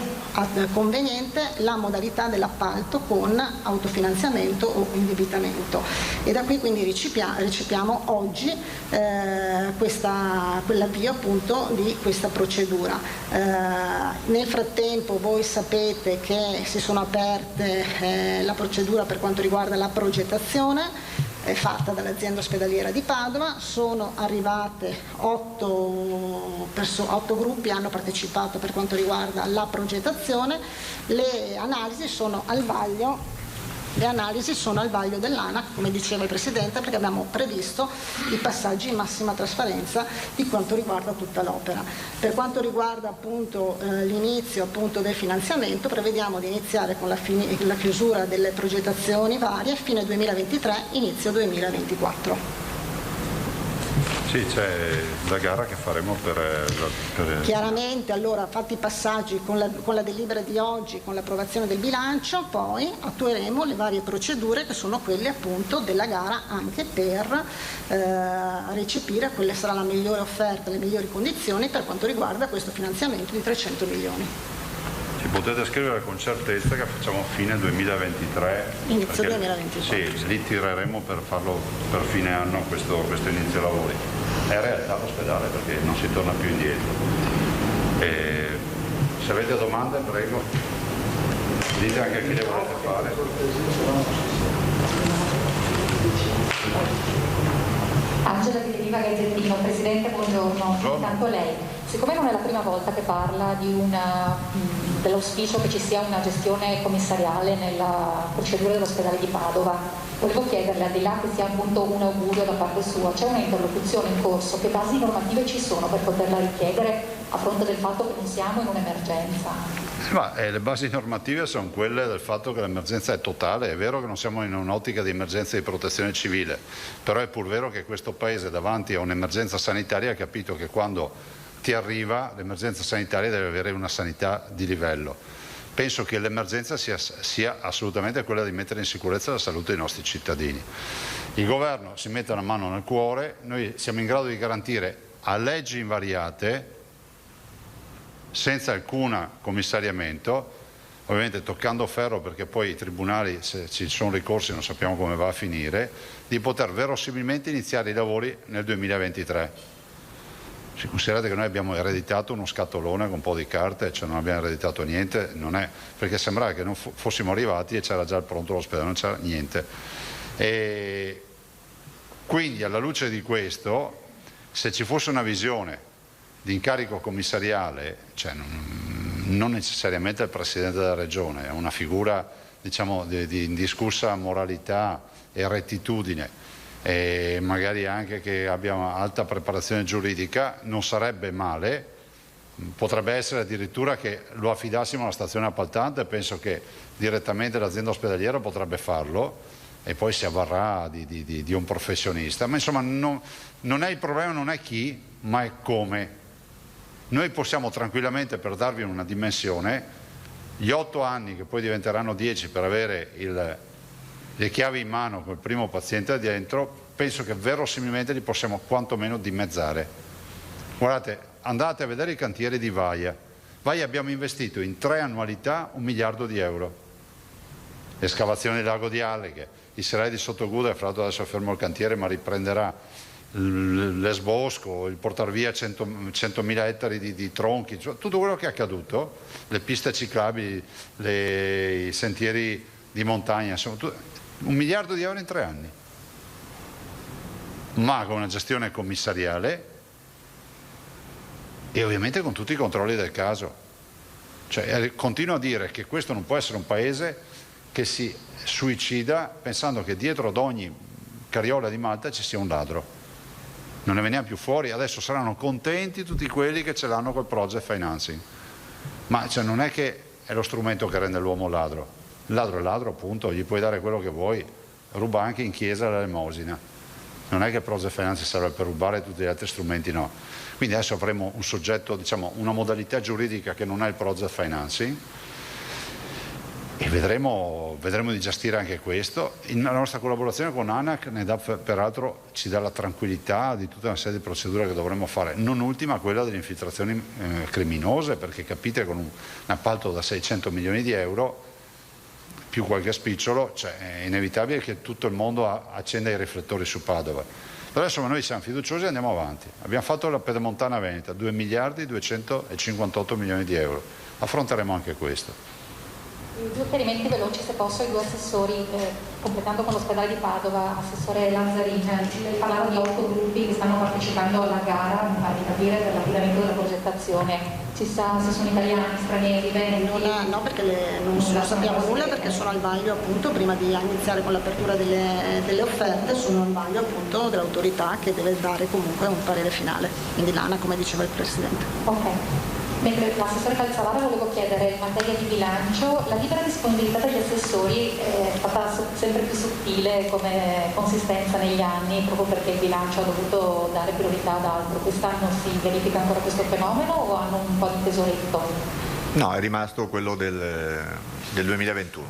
conveniente la modalità dell'appalto con autofinanziamento o indebitamento e da qui quindi recepiamo oggi quell'avvio appunto di questa procedura. Nel frattempo voi sapete che si sono aperte la procedura per quanto riguarda la progettazione fatta dall'azienda ospedaliera di Padova, sono arrivate 8 gruppi hanno partecipato per quanto riguarda la progettazione, le analisi sono al vaglio dell'ANAC, come diceva il Presidente, perché abbiamo previsto i passaggi in massima trasparenza di quanto riguarda tutta l'opera. Per quanto riguarda appunto l'inizio appunto del finanziamento, prevediamo di iniziare con la chiusura delle progettazioni varie fine 2023, inizio 2024. Sì, c'è la gara che faremo per... Chiaramente, allora, fatti i passaggi con la delibera di oggi, con l'approvazione del bilancio, poi attueremo le varie procedure che sono quelle appunto della gara anche per recepire quella sarà la migliore offerta, le migliori condizioni per quanto riguarda questo finanziamento di 300 milioni. Ci potete scrivere con certezza che facciamo fine 2023? Inizio 2024. Sì, lì tireremo per farlo per fine anno questo inizio lavori. È realtà l'ospedale perché non si torna più indietro. Se avete domande prego, dite anche a chi le volete fare. Angela di Deriva Gazzettino. Presidente, buongiorno. Intanto lei, siccome non è la prima volta che parla dell'auspicio che ci sia una gestione commissariale nella procedura dell'ospedale di Padova, volevo chiederle, al di là che sia appunto un augurio da parte sua, c'è una interlocuzione in corso? Che basi normative ci sono per poterla richiedere a fronte del fatto che non siamo in un'emergenza? Le basi normative sono quelle del fatto che l'emergenza è totale. È vero che non siamo in un'ottica di emergenza di protezione civile, però è pur vero che questo Paese davanti a un'emergenza sanitaria ha capito che quando ti arriva l'emergenza sanitaria deve avere una sanità di livello. Penso che l'emergenza sia assolutamente quella di mettere in sicurezza la salute dei nostri cittadini. Il governo si mette una mano nel cuore, noi siamo in grado di garantire a leggi invariate, senza alcun commissariamento, ovviamente toccando ferro perché poi i tribunali, se ci sono ricorsi non sappiamo come va a finire, di poter verosimilmente iniziare i lavori nel 2023. Considerate che noi abbiamo ereditato uno scatolone con un po' di carte, cioè non abbiamo ereditato niente, non è, perché sembrava che non fossimo arrivati e c'era già il pronto l'ospedale, non c'era niente. E quindi alla luce di questo, se ci fosse una visione di incarico commissariale, cioè non necessariamente il Presidente della Regione, è una figura diciamo di indiscussa moralità e rettitudine, e magari anche che abbia alta preparazione giuridica, non sarebbe male. Potrebbe essere addirittura che lo affidassimo alla stazione appaltante, penso che direttamente l'azienda ospedaliera potrebbe farlo e poi si avvarrà di un professionista, ma insomma non è il problema, non è chi, ma è come. Noi possiamo tranquillamente, per darvi una dimensione, gli 8 anni che poi diventeranno 10 per avere le chiavi in mano col primo paziente dentro, penso che verosimilmente li possiamo quantomeno dimezzare. Guardate, andate a vedere i cantieri di Vaia. Vaia abbiamo investito in 3 annualità 1 miliardo di euro. L'escavazione del lago di Alleghe, il Serraglio di Sottoguda, fra l'altro adesso è fermo il cantiere ma riprenderà, l'Esbosco, il portar via 100.000 ettari di tronchi, cioè tutto quello che è accaduto, le piste ciclabili, i sentieri di montagna, insomma, 1 miliardo di euro in 3 anni, ma con una gestione commissariale e ovviamente con tutti i controlli del caso. Cioè, continuo a dire che questo non può essere un paese che si suicida pensando che dietro ad ogni carriola di Malta ci sia un ladro. Non ne veniamo più fuori, adesso saranno contenti tutti quelli che ce l'hanno col project financing, ma cioè, non è che è lo strumento che rende l'uomo ladro. Il ladro è ladro, appunto, gli puoi dare quello che vuoi, ruba anche in chiesa l'elemosina, non è che il project financing serve per rubare, tutti gli altri strumenti no. Quindi adesso avremo un soggetto, diciamo, una modalità giuridica che non è il project financing e vedremo di gestire anche questo. La nostra collaborazione con ANAC peraltro ci dà la tranquillità di tutta una serie di procedure che dovremo fare, non ultima quella delle infiltrazioni criminose, perché capite con un appalto da 600 milioni di euro più qualche spicciolo, cioè è inevitabile che tutto il mondo accenda i riflettori su Padova. Però insomma noi siamo fiduciosi e andiamo avanti. Abbiamo fatto la Pedemontana Veneta, 2 miliardi 258 milioni di euro, affronteremo anche questo. 2 chiarimenti veloci, se posso, i 2 assessori, completando con l'ospedale di Padova, assessore Lazzarin, lei parlava di 8 gruppi che stanno partecipando alla gara, mi pare di capire, per l'affidamento della progettazione. Si sa se sono italiani, stranieri, veneti? No, perché non sappiamo nulla, perché sono al vaglio appunto, prima di iniziare con l'apertura delle offerte, sono al vaglio appunto dell'autorità che deve dare comunque un parere finale, quindi l'ANA, come diceva il Presidente. Ok. Mentre l'assessore Calzavara volevo chiedere in materia di bilancio, la libera disponibilità degli assessori è stata sempre più sottile come consistenza negli anni, proprio perché il bilancio ha dovuto dare priorità ad altro. Quest'anno si verifica ancora questo fenomeno o hanno un po' di tesoretto? No, è rimasto quello del 2021.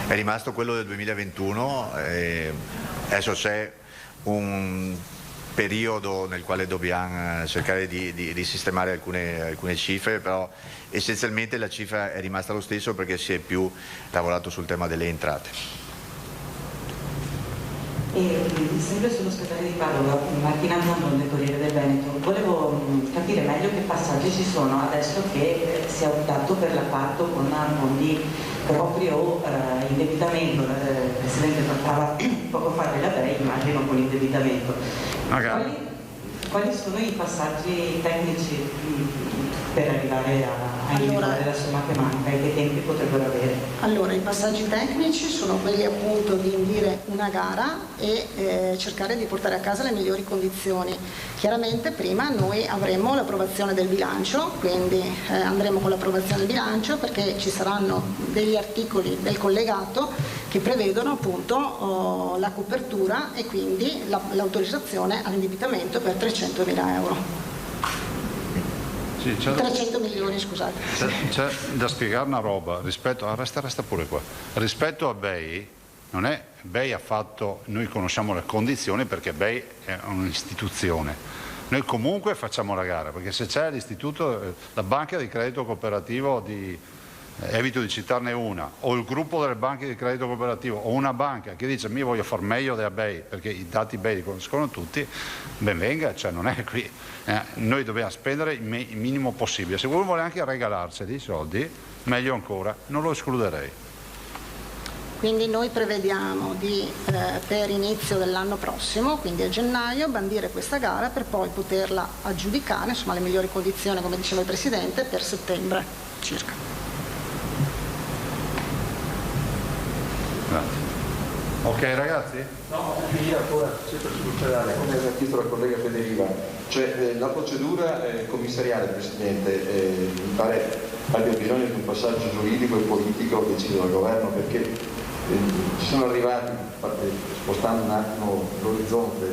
È rimasto quello del 2021 e adesso c'è un periodo nel quale dobbiamo cercare di sistemare alcune cifre, però essenzialmente la cifra è rimasta lo stesso perché si è più lavorato sul tema delle entrate. E sempre sull'ospedale di Padova, Martina Zambon del Corriere del Veneto, volevo capire meglio che passaggi ci sono adesso che si è optato per l'appalto con fondi proprio indebitamento. Il Presidente parlava poco fa della BEI, immagino con l'indebitamento. Quali sono i passaggi tecnici per arrivare a individuare la somma che manca e che tempi potrebbero avere? Allora, i passaggi tecnici sono quelli appunto di indire una gara e cercare di portare a casa le migliori condizioni. Chiaramente prima noi avremo l'approvazione del bilancio, quindi andremo con l'approvazione del bilancio perché ci saranno degli articoli del collegato che prevedono appunto la copertura e quindi l'autorizzazione all'indebitamento per 300.000 euro. 300 milioni, scusate. C'è da spiegare una roba, resta pure qua. Rispetto a BEI, non è BEI ha fatto, noi conosciamo le condizioni perché BEI è un'istituzione. Noi comunque facciamo la gara, perché se c'è l'istituto, la banca di credito cooperativo evito di citarne una, o il gruppo delle banche di credito cooperativo, o una banca che dice io voglio far meglio della BEI, perché i dati BEI li conoscono tutti, ben venga, cioè non è qui. Noi dobbiamo spendere il minimo possibile. Se uno vuole anche regalarceli i soldi, meglio ancora, non lo escluderei. Quindi noi prevediamo di per inizio dell'anno prossimo, quindi a gennaio, bandire questa gara per poi poterla aggiudicare, insomma alle migliori condizioni, come diceva il Presidente, per settembre circa. Ok ragazzi? No, io ancora sempre sull'ospedale, come ha chiesto la collega Federica, cioè la procedura commissariale, Presidente, mi pare abbia bisogno di un passaggio giuridico e politico deciso dal governo, perché ci sono arrivati, spostando un attimo l'orizzonte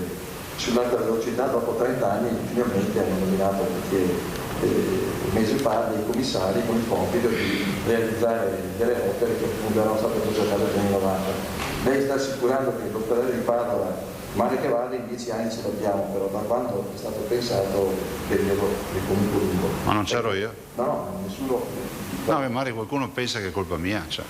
sull'alta velocità, dopo 30 anni finalmente hanno nominato un mese fa dei commissari con il compito di realizzare delle opere che appunto erano state progettate negli anni 90. Lei sta assicurando che l'ospedale di Padova, male che vada, in 10 anni ce l'abbiamo, però da quando è stato pensato il periodo è comunque lungo. Ma non c'ero io? No, nessuno. No, magari qualcuno pensa che è colpa mia. Cioè.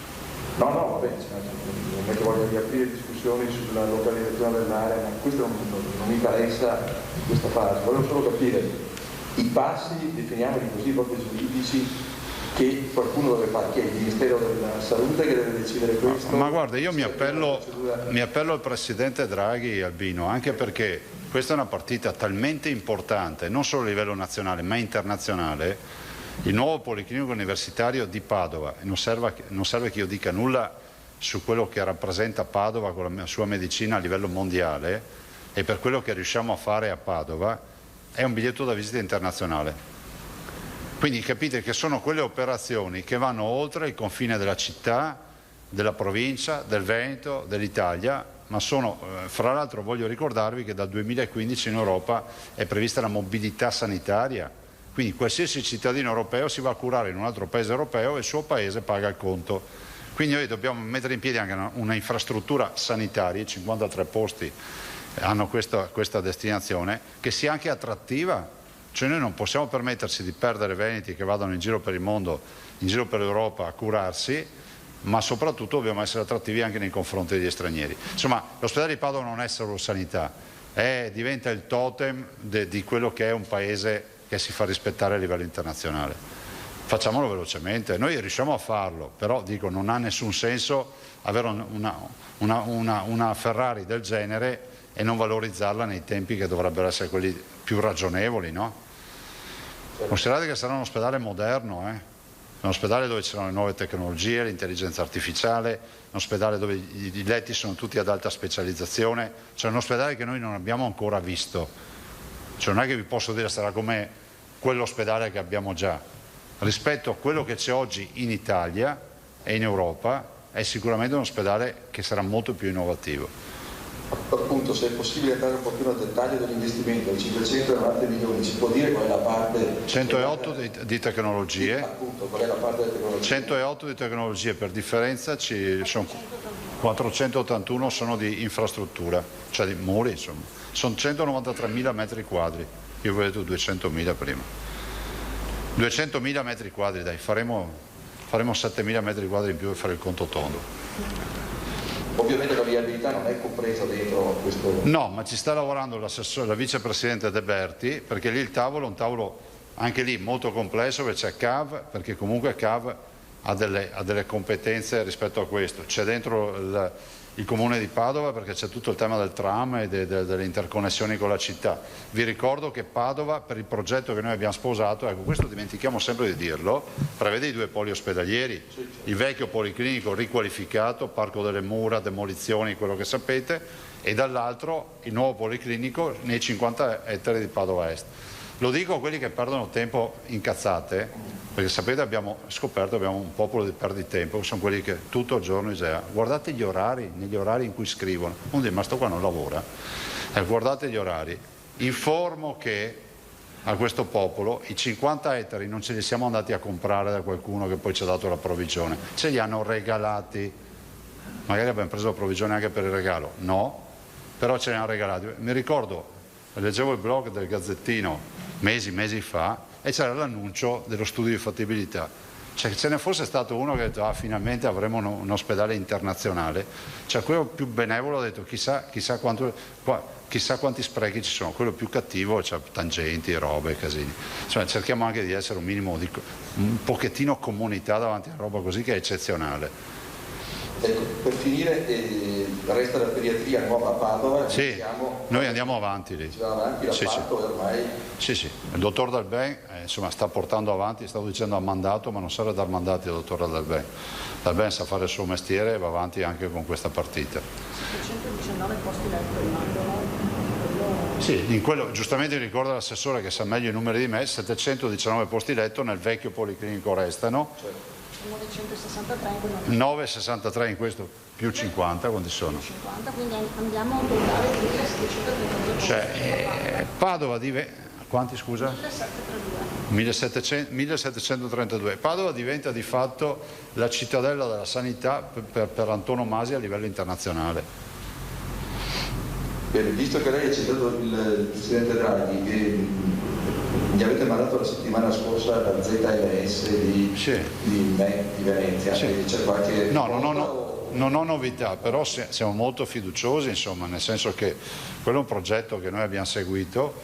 No, vabbè, non è che voglio riaprire discussioni sulla localizzazione dell'area, ma questo non mi interessa in questa fase. Volevo solo capire i passi, definiamoli così, proprio giuridici, che qualcuno deve fare, che è il Ministero della Salute che deve decidere questo. Ma guarda, io mi appello al Presidente Draghi, Albino, anche perché questa è una partita talmente importante, non solo a livello nazionale ma internazionale. Il nuovo Policlinico Universitario di Padova, non serve che io dica nulla su quello che rappresenta Padova con la sua medicina a livello mondiale, e per quello che riusciamo a fare a Padova è un biglietto da visita internazionale. Quindi capite che sono quelle operazioni che vanno oltre il confine della città, della provincia, del Veneto, dell'Italia, ma sono, fra l'altro voglio ricordarvi che dal 2015 in Europa è prevista la mobilità sanitaria, quindi qualsiasi cittadino europeo si va a curare in un altro paese europeo e il suo paese paga il conto. Quindi noi dobbiamo mettere in piedi anche una infrastruttura sanitaria, 53 posti hanno questa destinazione, che sia anche attrattiva. Cioè noi non possiamo permetterci di perdere veneti che vadano in giro per il mondo, in giro per l'Europa a curarsi, ma soprattutto dobbiamo essere attrattivi anche nei confronti degli stranieri. Insomma, l'ospedale di Padova non è solo sanità, diventa il totem di quello che è un paese che si fa rispettare a livello internazionale. Facciamolo velocemente, noi riusciamo a farlo, però dico non ha nessun senso avere una Ferrari del genere e non valorizzarla nei tempi che dovrebbero essere quelli più ragionevoli, no? Considerate che sarà un ospedale moderno, un ospedale dove ci saranno le nuove tecnologie, l'intelligenza artificiale, un ospedale dove i letti sono tutti ad alta specializzazione, cioè un ospedale che noi non abbiamo ancora visto, cioè non è che vi posso dire sarà come quell'ospedale che abbiamo già, rispetto a quello che c'è oggi in Italia e in Europa è sicuramente un ospedale che sarà molto più innovativo. Appunto, se è possibile entrare un po' più nel dettaglio dell'investimento, 590 milioni, ci può dire qual è la parte? 108 di tecnologie, sì, appunto, qual è la parte delle tecnologie? 108 di tecnologie, per differenza ci sono 481 sono di infrastruttura, cioè di muri, insomma, sono 193.000 metri quadri, io avevo detto 200.000 prima, 200.000 metri quadri, dai, faremo 7.000 metri quadri in più per fare il conto tondo. Ovviamente la viabilità non è compresa dentro questo... No, ma ci sta lavorando la vicepresidente De Berti, perché lì il tavolo è un tavolo anche lì molto complesso, perché c'è CAV, perché comunque CAV ha delle competenze rispetto a questo. C'è dentro il comune di Padova, perché c'è tutto il tema del tram e delle interconnessioni con la città. Vi ricordo che Padova, per il progetto che noi abbiamo sposato, ecco, questo dimentichiamo sempre di dirlo, prevede i 2 poli ospedalieri, il vecchio policlinico riqualificato, Parco delle Mura, demolizioni, quello che sapete, e dall'altro il nuovo policlinico nei 50 ettari di Padova Est. Lo dico a quelli che perdono tempo incazzate, perché sapete abbiamo scoperto, abbiamo un popolo di perditempo, che sono quelli che tutto il giorno dicono guardate gli orari, negli orari in cui scrivono, uno dice ma sto qua non lavora, guardate gli orari. Informo che a questo popolo i 50 ettari non ce li siamo andati a comprare da qualcuno che poi ci ha dato la provvigione, ce li hanno regalati, magari abbiamo preso la provvigione anche per il regalo, no, però ce li hanno regalati. Mi ricordo, leggevo il blog del Gazzettino mesi fa, e c'era l'annuncio dello studio di fattibilità. Cioè, ce ne fosse stato uno che ha detto finalmente avremo un ospedale internazionale, cioè quello più benevolo ha detto chissà quanti sprechi ci sono, quello più cattivo c'ha tangenti, robe, casini. Cioè, cerchiamo anche di essere un minimo un pochettino comunità davanti a una roba così che è eccezionale. Ecco, per finire, resta la pediatria nuova a Padova. Sì, noi andiamo avanti lì. Ormai. Sì, il dottor Dalben insomma, sta portando avanti, stavo dicendo ha mandato, ma non serve dar mandati al dottor Dalben. Dalben sa fare il suo mestiere e va avanti anche con questa partita. 719 posti letto rimangono. Sì, in quello, giustamente ricorda l'assessore che sa meglio i numeri di me, 719 posti letto nel vecchio policlinico restano. Certo. 963 in quello. 963 in questo, più 50, quanti sono? 50, quindi andiamo a un totale di 1732 posti. Cioè, Padova quanti scusa? 1732. Padova diventa di fatto la cittadella della sanità per antonomasia a livello internazionale. Bene, visto che lei ha citato il Presidente Draghi, che gli avete mandato la settimana scorsa la ZLS di Venezia, sì. C'è qualche... No, non ho novità, però siamo molto fiduciosi, insomma, nel senso che quello è un progetto che noi abbiamo seguito,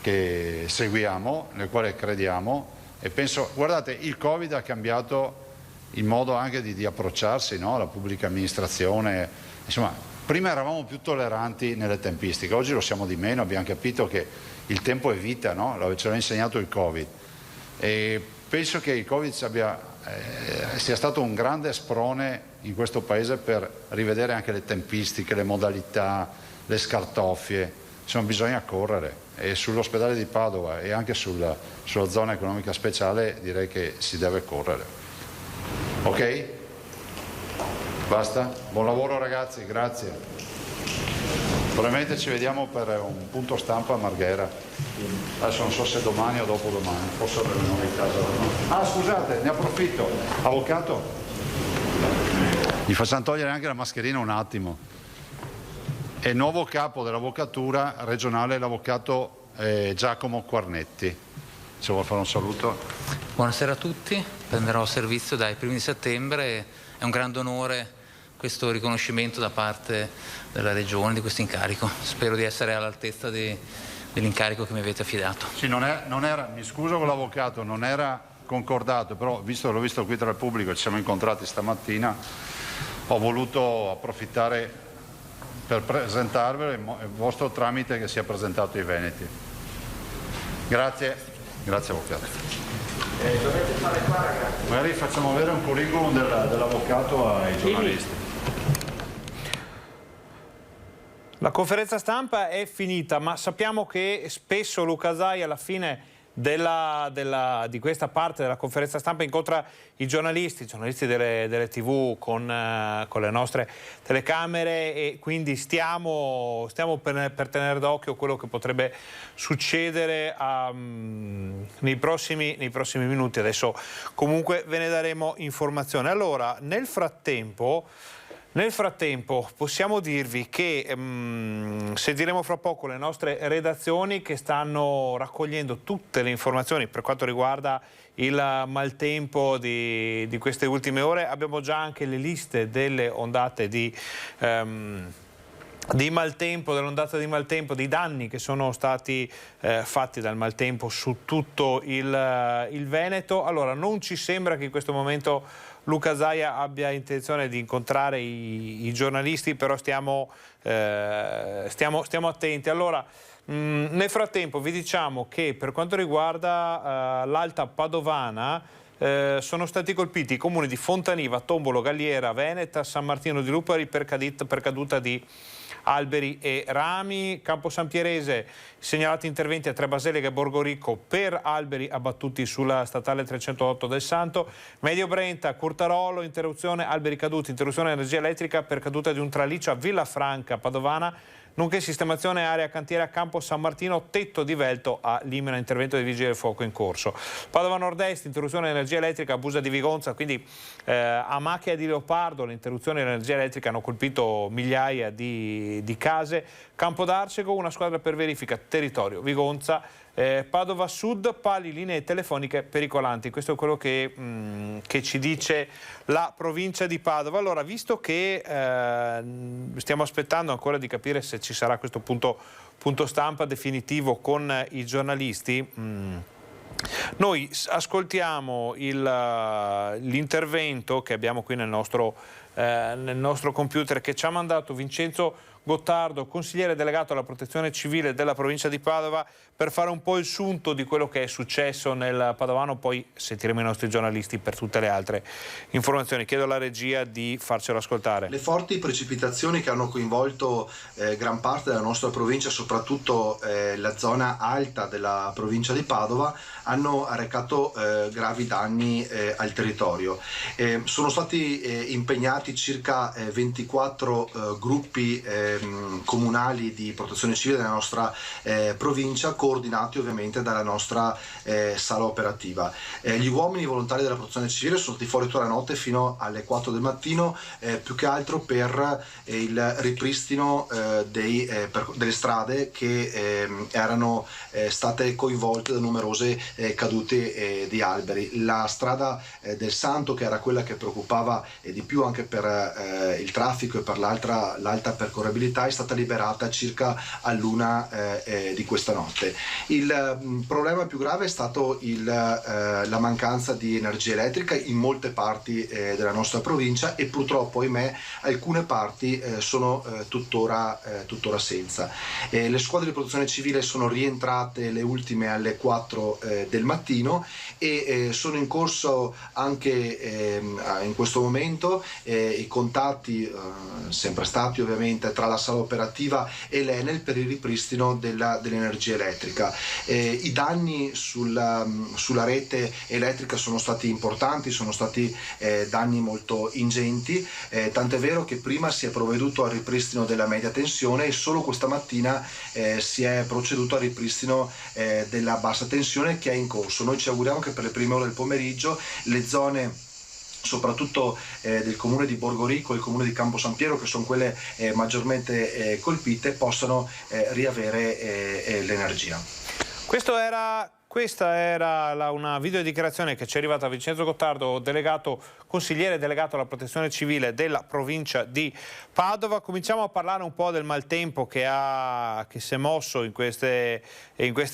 che seguiamo, nel quale crediamo e penso, guardate, il Covid ha cambiato il modo anche di approcciarsi, no? La pubblica amministrazione, insomma, prima eravamo più tolleranti nelle tempistiche, oggi lo siamo di meno, abbiamo capito che il tempo è vita, no? Ce l'ha insegnato il Covid e penso che il Covid sia stato un grande sprone in questo Paese per rivedere anche le tempistiche, le modalità, le scartoffie, insomma bisogna correre e sull'ospedale di Padova e anche sulla zona economica speciale direi che si deve correre. Ok? Basta? Buon lavoro ragazzi, grazie. Probabilmente ci vediamo per un punto stampa a Marghera. Adesso non so se domani o dopodomani, forse avremo in casa. Ah scusate, ne approfitto. Avvocato? Gli facciamo togliere anche la mascherina un attimo. È il nuovo capo dell'avvocatura regionale, l'avvocato Giacomo Quarnetti. Se vuole fare un saluto. Buonasera a tutti, prenderò servizio dai primi di settembre, è un grande onore questo riconoscimento da parte della Regione di questo incarico. Spero di essere all'altezza dell'incarico che mi avete affidato. Sì, non era, mi scuso con l'avvocato, non era concordato, però l'ho visto qui tra il pubblico, ci siamo incontrati stamattina, ho voluto approfittare per presentarvelo e il vostro tramite che sia presentato ai Veneti. Grazie avvocato. Dovete fare qua ragazzi. Magari facciamo avere un curriculum dell'avvocato ai giornalisti. La conferenza stampa è finita, ma sappiamo che spesso Luca Zaia alla fine di questa parte della conferenza stampa incontra i giornalisti delle TV con le nostre telecamere e quindi stiamo per tenere d'occhio quello che potrebbe succedere nei prossimi minuti. Adesso comunque ve ne daremo informazione. Allora, nel frattempo Nel frattempo possiamo dirvi che sentiremo fra poco le nostre redazioni che stanno raccogliendo tutte le informazioni per quanto riguarda il maltempo di queste ultime ore. Abbiamo già anche le liste delle ondate di maltempo, dell'ondata di maltempo, di danni che sono stati fatti dal maltempo su tutto il Veneto. Allora, non ci sembra che in questo momento Luca Zaia abbia intenzione di incontrare i giornalisti, però stiamo attenti. Allora, nel frattempo vi diciamo che per quanto riguarda l'Alta Padovana sono stati colpiti i comuni di Fontaniva, Tombolo, Galliera, Veneta, San Martino di Lupari per caduta di alberi e rami. Campo San Pierese, segnalati interventi a Trebaselega e Borgoricco per alberi abbattuti sulla statale 308 del Santo. Medio Brenta, Curtarolo, interruzione alberi caduti, interruzione energia elettrica per caduta di un traliccio a Villafranca Padovana, nonché sistemazione area cantiere a Campo San Martino, tetto divelto a Limena, intervento dei vigili del fuoco in corso. Padova Nord-Est, interruzione energia elettrica a Busa di Vigonza, quindi a Macchia di Leopardo le interruzioni dell'energia elettrica hanno colpito migliaia di case. Campo d'Arcego, una squadra per verifica territorio Vigonza. Padova Sud, pali linee telefoniche pericolanti. Questo è quello che ci dice la provincia di Padova. Allora, visto che stiamo aspettando ancora di capire se ci sarà questo punto stampa definitivo con i giornalisti, noi ascoltiamo l'intervento che abbiamo qui nel nostro computer, che ci ha mandato Vincenzo Gottardo, consigliere delegato alla protezione civile della provincia di Padova, per fare un po' il sunto di quello che è successo nel Padovano. Poi sentiremo i nostri giornalisti per tutte le altre informazioni. Chiedo alla regia di farcelo ascoltare. Le forti precipitazioni che hanno coinvolto gran parte della nostra provincia, soprattutto la zona alta della provincia di Padova, hanno arrecato gravi danni al territorio. Sono stati impegnati circa 24 gruppi comunali di protezione civile della nostra provincia, coordinati ovviamente dalla nostra sala operativa. Gli uomini volontari della protezione civile sono stati fuori tutta la notte fino alle 4 del mattino, più che altro per il ripristino delle strade che erano state coinvolte da numerose cadute di alberi. La strada del Santo, che era quella che preoccupava di più anche per il traffico e per l'alta percorribilità, è stata liberata circa all'1 di questa notte. Il problema più grave è stato la mancanza di energia elettrica in molte parti della nostra provincia, e purtroppo, ahimè, alcune parti sono tuttora senza. Le squadre di protezione civile sono rientrate le ultime alle 4 del mattino e sono in corso anche in questo momento i contatti, sempre stati ovviamente, tra la sala operativa e l'Enel per il ripristino dell'energia elettrica. I danni sulla rete elettrica sono stati importanti, sono stati danni molto ingenti, tant'è vero che prima si è provveduto al ripristino della media tensione e solo questa mattina si è proceduto al ripristino della bassa tensione, che è in corso. Noi ci auguriamo che per le prime ore del pomeriggio le zone soprattutto del comune di Borgoricco e il comune di Campo San Piero, che sono quelle maggiormente colpite, possano riavere l'energia. Questa era una videodichiarazione che ci è arrivata da Vincenzo Gottardo, consigliere delegato alla protezione civile della provincia di Padova. Cominciamo a parlare un po' del maltempo che si è mosso in queste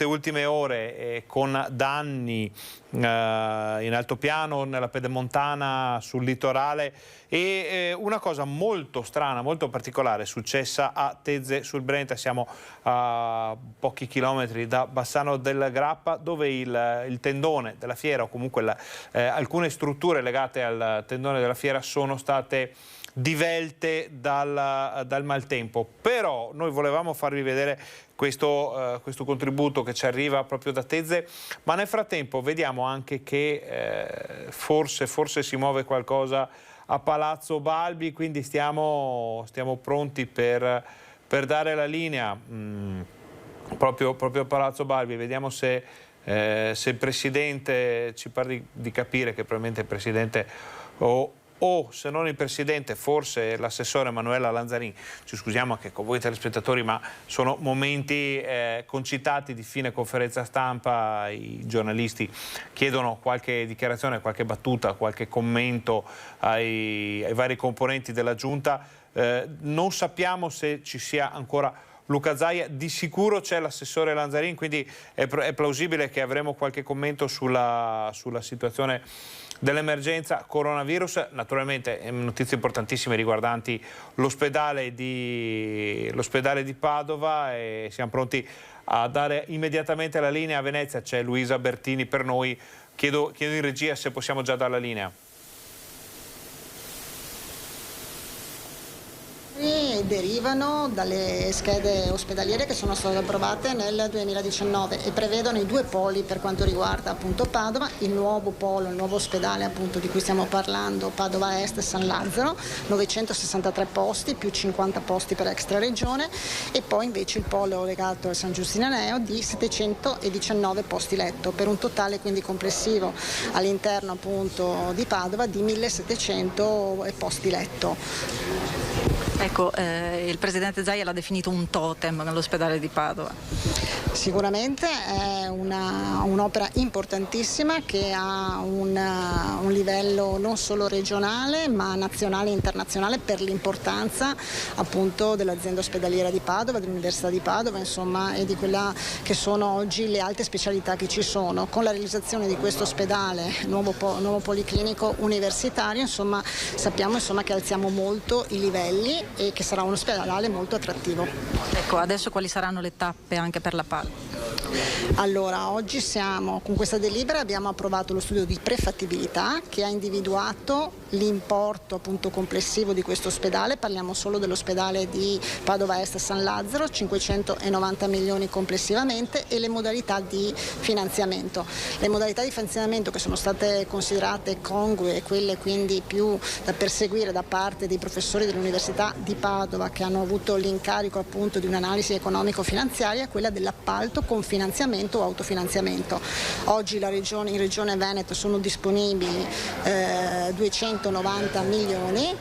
ultime ore, con danni in altopiano, nella pedemontana, sul litorale, e una cosa molto strana, molto particolare è successa a Tezze sul Brenta. Siamo a pochi chilometri da Bassano del Grappa, dove il tendone della fiera, o comunque alcune strutture legate al tendone della fiera, sono state divelte dal maltempo. Però noi volevamo farvi vedere questo contributo che ci arriva proprio da Tezze, ma nel frattempo vediamo anche che forse si muove qualcosa a Palazzo Balbi, quindi stiamo pronti per dare la linea proprio a Palazzo Balbi. Vediamo se il Presidente ci pare di capire che probabilmente il Presidente o o se non il Presidente, forse l'assessore Emanuela Lanzarin. Ci scusiamo anche con voi telespettatori, ma sono momenti concitati di fine conferenza stampa, i giornalisti chiedono qualche dichiarazione, qualche battuta, qualche commento ai vari componenti della Giunta. Non sappiamo se ci sia ancora Luca Zaia, di sicuro c'è l'assessore Lanzarin, quindi è plausibile che avremo qualche commento sulla situazione dell'emergenza coronavirus. Naturalmente notizie importantissime riguardanti l'ospedale di Padova, e siamo pronti a dare immediatamente la linea a Venezia. C'è Luisa Bertini per noi, chiedo in regia se possiamo già dare la linea. Derivano dalle schede ospedaliere che sono state approvate nel 2019 e prevedono i 2 poli per quanto riguarda appunto Padova, il nuovo polo, il nuovo ospedale appunto di cui stiamo parlando, Padova Est San Lazzaro, 963 posti più 50 posti per extraregione, e poi invece il polo legato al San Giustinaneo di 719 posti letto, per un totale quindi complessivo all'interno appunto di Padova di 1700 posti letto. Ecco, il Presidente Zaia l'ha definito un totem nell'ospedale di Padova. Sicuramente è un'opera importantissima che ha un livello non solo regionale ma nazionale e internazionale per l'importanza appunto dell'azienda ospedaliera di Padova, dell'Università di Padova, insomma, e di quella che sono oggi le alte specialità che ci sono. Con la realizzazione di questo ospedale, nuovo policlinico universitario, insomma, sappiamo insomma, che alziamo molto i livelli e che sarà un ospedale molto attrattivo. Ecco, adesso quali saranno le tappe anche per la PAL? Allora, oggi con questa delibera abbiamo approvato lo studio di prefattibilità che ha individuato l'importo appunto complessivo di questo ospedale. Parliamo solo dell'ospedale di Padova Est San Lazzaro, 590 milioni complessivamente, e le modalità di finanziamento. Le modalità di finanziamento che sono state considerate congrue e quelle quindi più da perseguire da parte dei professori dell'Università di Padova, che hanno avuto l'incarico appunto di un'analisi economico-finanziaria, quella dell'appalto con finanziamento o autofinanziamento. Oggi in Regione Veneto sono disponibili 290 milioni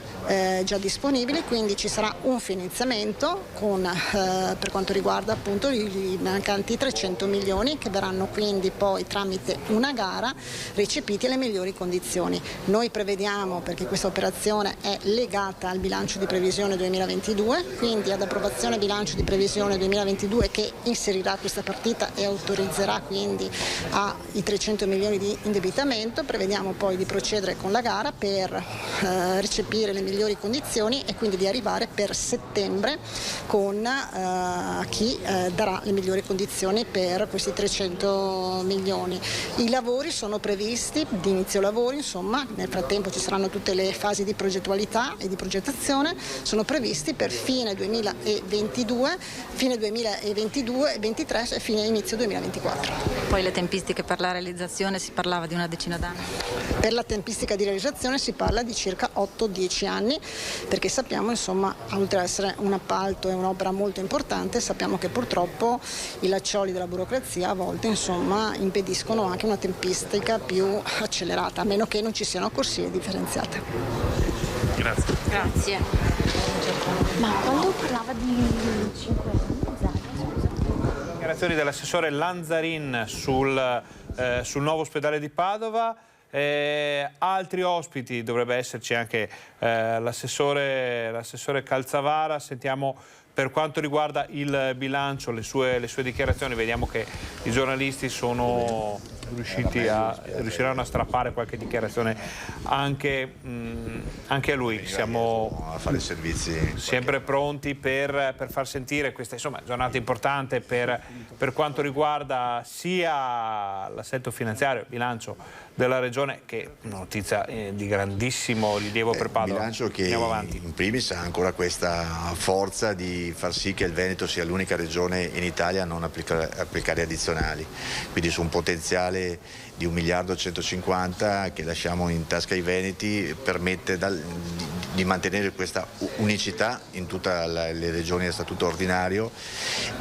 già disponibili, quindi ci sarà un finanziamento per quanto riguarda appunto i mancanti 300 milioni che verranno quindi poi tramite una gara recepiti alle migliori condizioni. Noi prevediamo, perché questa operazione è legata al bilancio di previsione 2022, quindi ad approvazione bilancio di previsione 2022 che inserirà questa partita e autorizzerà quindi ai 300 milioni di indebitamento, prevediamo poi di procedere con la gara per recepire le migliori condizioni e quindi di arrivare per settembre con chi darà le migliori condizioni per questi 300 milioni. I lavori sono previsti, di inizio lavori, insomma, nel frattempo ci saranno tutte le fasi di progettualità e di progettazione, sono previsti per fine 2022, fine 2023 e fine inizio 2024. Poi le tempistiche per la realizzazione, si parlava di una decina d'anni? Per la tempistica di realizzazione si parla di circa 8-10 anni, perché sappiamo, insomma, oltre ad essere un appalto e un'opera molto importante, sappiamo che purtroppo i laccioli della burocrazia a volte, insomma, impediscono anche una tempistica più accelerata, a meno che non ci siano corsie differenziate. Grazie. Grazie. Ma quando parlava di 5 anni, Dichiarazioni dell'assessore Lanzarin sul nuovo ospedale di Padova. Altri ospiti, dovrebbe esserci anche l'assessore Calzavara. Sentiamo per quanto riguarda il bilancio le sue dichiarazioni. Vediamo che i giornalisti riusciranno a strappare qualche dichiarazione anche a lui. Siamo a fare servizi sempre pronti per far sentire questa, insomma, giornata importante per quanto riguarda sia l'assetto finanziario, il bilancio della Regione, che una notizia di grandissimo rilievo per Padova. Un bilancio che in primis ha ancora questa forza di far sì che il Veneto sia l'unica regione in Italia a non applicare addizionali, quindi su un potenziale di 1.150 miliardi che lasciamo in tasca ai veneti permette di mantenere questa unicità in tutte le regioni a statuto ordinario,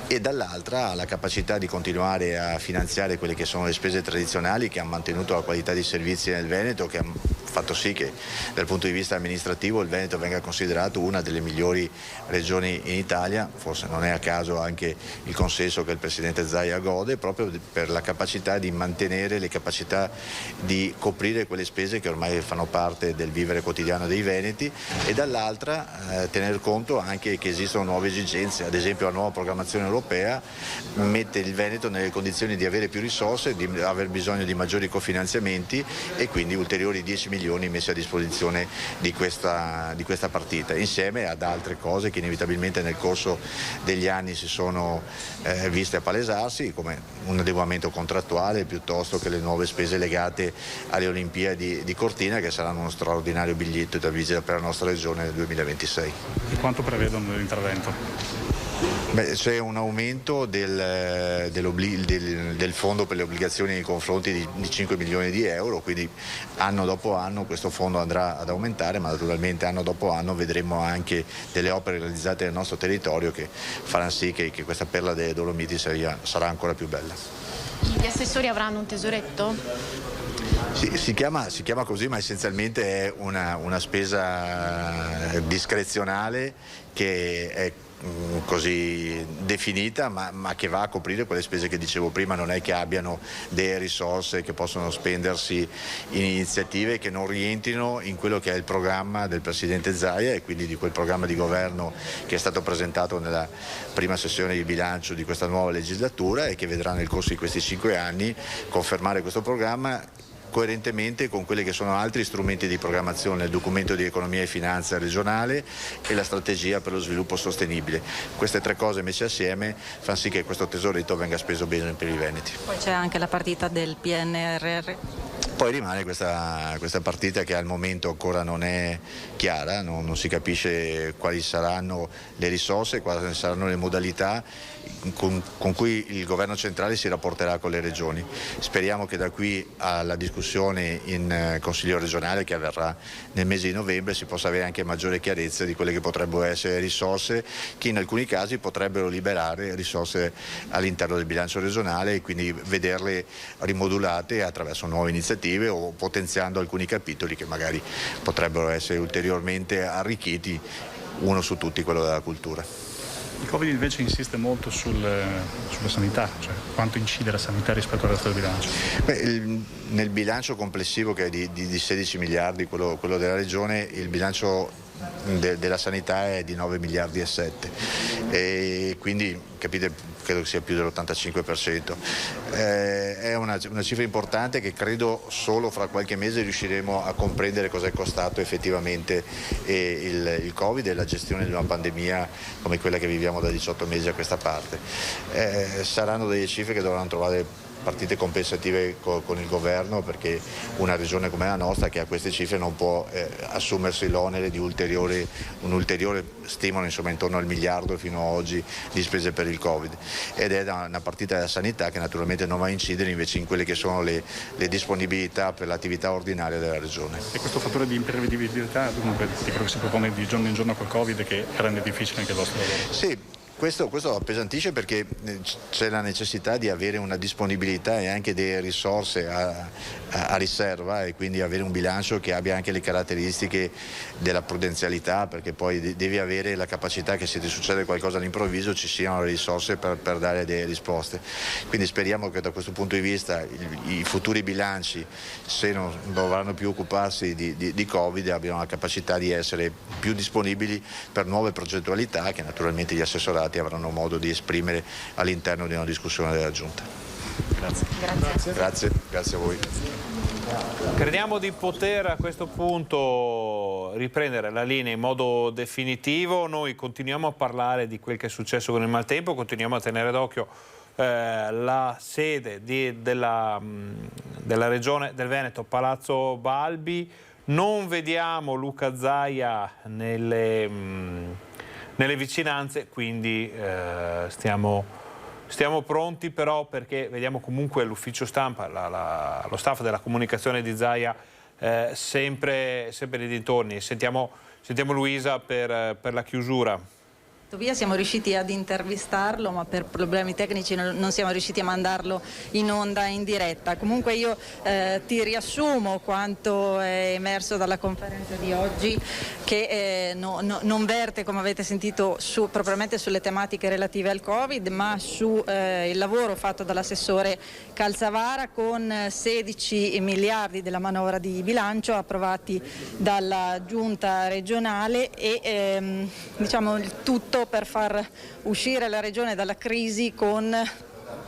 e dall'altra la capacità di continuare a finanziare quelle che sono le spese tradizionali che hanno mantenuto la qualità dei servizi nel Veneto, che fatto sì che dal punto di vista amministrativo il Veneto venga considerato una delle migliori regioni in Italia, forse non è a caso anche il consenso che il Presidente Zaia gode, proprio per la capacità di mantenere le capacità di coprire quelle spese che ormai fanno parte del vivere quotidiano dei veneti, e dall'altra tener conto anche che esistono nuove esigenze, ad esempio la nuova programmazione europea mette il Veneto nelle condizioni di avere più risorse, di aver bisogno di maggiori cofinanziamenti e quindi ulteriori 10 milioni messi a disposizione di questa partita, insieme ad altre cose che inevitabilmente nel corso degli anni si sono viste appalesarsi, come un adeguamento contrattuale piuttosto che le nuove spese legate alle Olimpiadi di Cortina, che saranno uno straordinario biglietto da visita per la nostra regione nel 2026. E quanto prevedono l'intervento? C'è un aumento del fondo per le obbligazioni nei confronti di 5 milioni di euro, quindi anno dopo anno questo fondo andrà ad aumentare, ma naturalmente anno dopo anno vedremo anche delle opere realizzate nel nostro territorio che faranno sì che questa perla delle Dolomiti sarà ancora più bella. Gli assessori avranno un tesoretto? Sì, si chiama così, ma essenzialmente è una spesa discrezionale che è così definita, ma che va a coprire quelle spese che dicevo prima. Non è che abbiano delle risorse che possono spendersi in iniziative che non rientrino in quello che è il programma del Presidente Zaia e quindi di quel programma di governo che è stato presentato nella prima sessione di bilancio di questa nuova legislatura e che vedrà nel corso di questi 5 anni confermare questo programma coerentemente con quelli che sono altri strumenti di programmazione, il documento di economia e finanza regionale e la strategia per lo sviluppo sostenibile. Queste 3 cose messe assieme fanno sì che questo tesoretto venga speso bene per i veneti. Poi c'è anche la partita del PNRR. Poi rimane questa partita che al momento ancora non è chiara, non si capisce quali saranno le risorse, quali saranno le modalità con cui il governo centrale si rapporterà con le regioni. Speriamo che da qui alla discussione in Consiglio regionale che avverrà nel mese di novembre si possa avere anche maggiore chiarezza di quelle che potrebbero essere risorse che in alcuni casi potrebbero liberare risorse all'interno del bilancio regionale e quindi vederle rimodulate attraverso nuove iniziative o potenziando alcuni capitoli che magari potrebbero essere ulteriormente arricchiti, uno su tutti quello della cultura. Il Covid invece insiste molto sulla sanità, cioè quanto incide la sanità rispetto al resto del bilancio? Nel bilancio complessivo che è di 16 miliardi, quello della Regione, il bilancio della sanità è di 9 miliardi e 7 e quindi capite, credo che sia più dell'85%. È una cifra importante che credo solo fra qualche mese riusciremo a comprendere cosa è costato effettivamente il Covid e la gestione di una pandemia come quella che viviamo da 18 mesi a questa parte. Saranno delle cifre che dovranno trovare partite compensative con il governo, perché una regione come la nostra che ha queste cifre non può assumersi l'onere di un ulteriore stimolo, insomma intorno al miliardo fino ad oggi di spese per il Covid, ed è una partita della sanità che naturalmente non va a incidere invece in quelle che sono le disponibilità per l'attività ordinaria della regione. E questo fattore di imprevedibilità comunque di quello che si propone di giorno in giorno col Covid che rende difficile anche il vostro lavoro? Sì. Questo appesantisce perché c'è la necessità di avere una disponibilità e anche delle risorse a riserva e quindi avere un bilancio che abbia anche le caratteristiche della prudenzialità, perché poi devi avere la capacità che se ti succede qualcosa all'improvviso ci siano le risorse per dare delle risposte. Quindi speriamo che da questo punto di vista i futuri bilanci, se non dovranno più occuparsi di Covid, abbiano la capacità di essere più disponibili per nuove progettualità che naturalmente gli assessorati avranno modo di esprimere all'interno di una discussione della Giunta. Grazie a voi. Crediamo di poter a questo punto riprendere la linea in modo definitivo. Noi continuiamo a parlare di quel che è successo con il maltempo, continuiamo a tenere d'occhio la sede della regione del Veneto, Palazzo Balbi. Non vediamo Luca Zaia nelle vicinanze, quindi stiamo pronti però, perché vediamo comunque l'ufficio stampa, lo staff della comunicazione di Zaia sempre nei dintorni. Sentiamo Luisa per la chiusura. Via, siamo riusciti ad intervistarlo, ma per problemi tecnici non siamo riusciti a mandarlo in onda in diretta. Comunque io ti riassumo quanto è emerso dalla conferenza di oggi, che non verte, come avete sentito, propriamente sulle tematiche relative al Covid, ma su il lavoro fatto dall'assessore Calzavara, con 16 miliardi della manovra di bilancio approvati dalla giunta regionale e diciamo il tutto per far uscire la regione dalla crisi con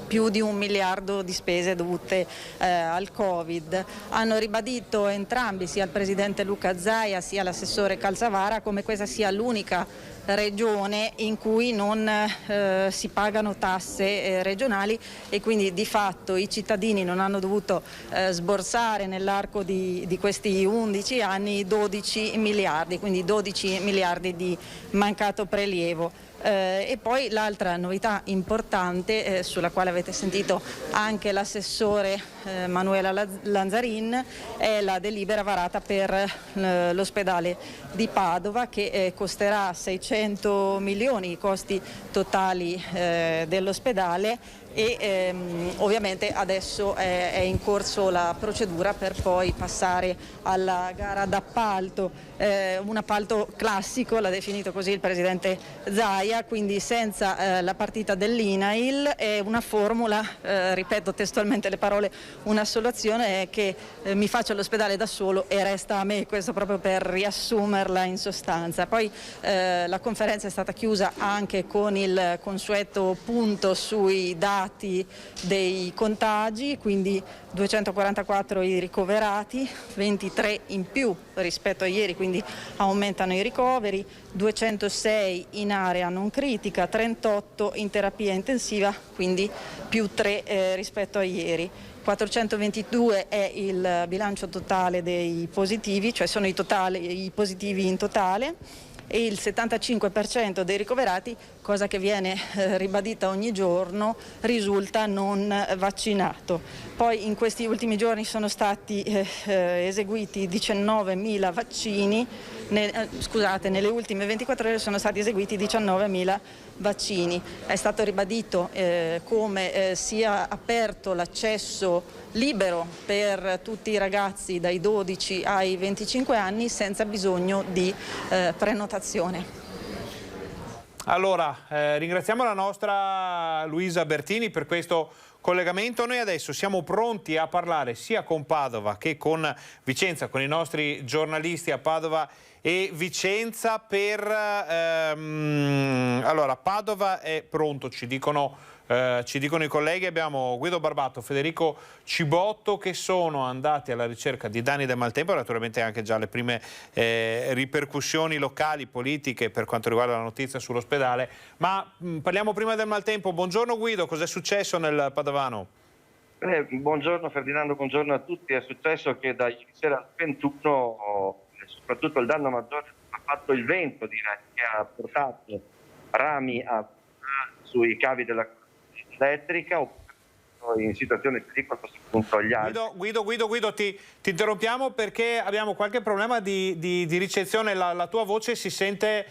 più di 1 miliardo di spese dovute al Covid. Hanno ribadito entrambi, sia il presidente Luca Zaia sia l'assessore Calzavara, come questa sia l'unica regione in cui non si pagano tasse regionali e quindi di fatto i cittadini non hanno dovuto sborsare nell'arco di questi 11 anni 12 miliardi, quindi 12 miliardi di mancato prelievo. E poi l'altra novità importante sulla quale avete sentito anche l'assessore Manuela Lanzarin è la delibera varata per l'ospedale di Padova, che costerà 600 milioni i costi totali dell'ospedale e ovviamente adesso è in corso la procedura per poi passare alla gara d'appalto, un appalto classico, l'ha definito così il presidente Zaia, quindi senza la partita dell'INAIL, è una formula, ripeto testualmente le parole, una soluzione che mi faccio all'ospedale da solo e resta a me, questo proprio per riassumerla in sostanza. Poi la conferenza è stata chiusa anche con il consueto punto sui dati dei contagi, quindi 244 i ricoverati, 23 in più rispetto a ieri, quindi aumentano i ricoveri, 206 in area non critica, 38 in terapia intensiva, quindi più 3 rispetto a ieri. 422 è il bilancio totale dei positivi, cioè sono i positivi in totale, e il 75% dei ricoverati, cosa che viene ribadita ogni giorno, risulta non vaccinato. Poi in questi ultimi giorni sono stati eseguiti 19.000 vaccini, nelle ultime 24 ore sono stati eseguiti 19.000 vaccini. È stato ribadito come sia aperto l'accesso libero per tutti i ragazzi dai 12 ai 25 anni senza bisogno di prenotazione. Allora, ringraziamo la nostra Luisa Bertini per questo collegamento. Noi adesso siamo pronti a parlare sia con Padova che con Vicenza, con i nostri giornalisti a Padova e Vicenza. Allora, Padova è pronto, ci dicono i colleghi. Abbiamo Guido Barbato, Federico Cibotto, che sono andati alla ricerca di danni del maltempo, naturalmente anche già le prime ripercussioni locali, politiche per quanto riguarda la notizia sull'ospedale. Ma parliamo prima del maltempo. Buongiorno Guido, cos'è successo nel Padovano? Buongiorno Ferdinando, buongiorno a tutti. È successo che da ieri sera al 21, soprattutto il danno maggiore ha fatto il vento, direi, che ha portato rami sui cavi della elettrica o in situazione di pericolo appunto agli altri. Guido, ti interrompiamo perché abbiamo qualche problema di ricezione. La tua voce si sente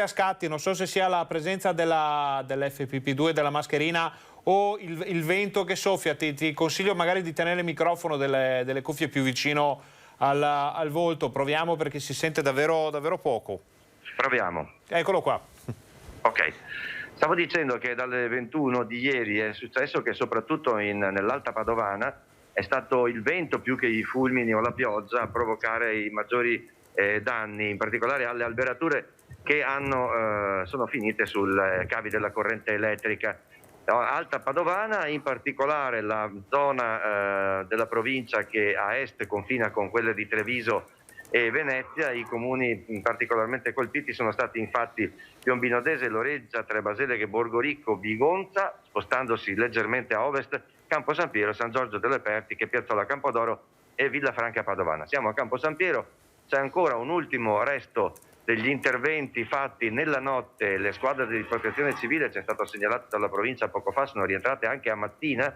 a scatti, non so se sia la presenza dell'FPP2, della mascherina o il vento che soffia. Ti consiglio magari di tenere il microfono delle cuffie più vicino al volto. Proviamo perché si sente davvero poco. Proviamo. Eccolo qua. Ok. Stavo dicendo che dalle 21 di ieri è successo che soprattutto nell'Alta Padovana è stato il vento più che i fulmini o la pioggia a provocare i maggiori danni, in particolare alle alberature che sono finite sul cavi della corrente elettrica. Alta Padovana, in particolare la zona della provincia che a est confina con quelle di Treviso e Venezia. I comuni particolarmente colpiti sono stati infatti Piombino Dese, Loreggia, Trebaseleghe, Borgoricco, Bigonza, spostandosi leggermente a ovest, Campo San Piero, San Giorgio delle Pertiche, Piazzola Campodoro e Villafranca Padovana. Siamo a Campo San Piero, c'è ancora un ultimo resto degli interventi fatti nella notte. Le squadre di protezione civile, ci è stato segnalato dalla provincia poco fa, sono rientrate anche a mattina,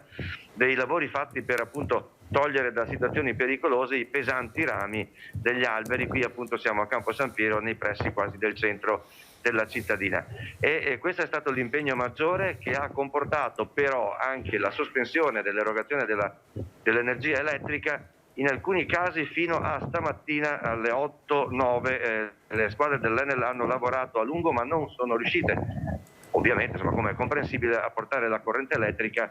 dei lavori fatti per appunto togliere da situazioni pericolose i pesanti rami degli alberi. Qui appunto siamo a Campo San Piero, nei pressi quasi del centro della cittadina, e questo è stato l'impegno maggiore, che ha comportato però anche la sospensione dell'erogazione dell'energia elettrica in alcuni casi fino a stamattina alle 8-9. Le squadre dell'Enel hanno lavorato a lungo, ma non sono riuscite, ovviamente, insomma, come è comprensibile, a portare la corrente elettrica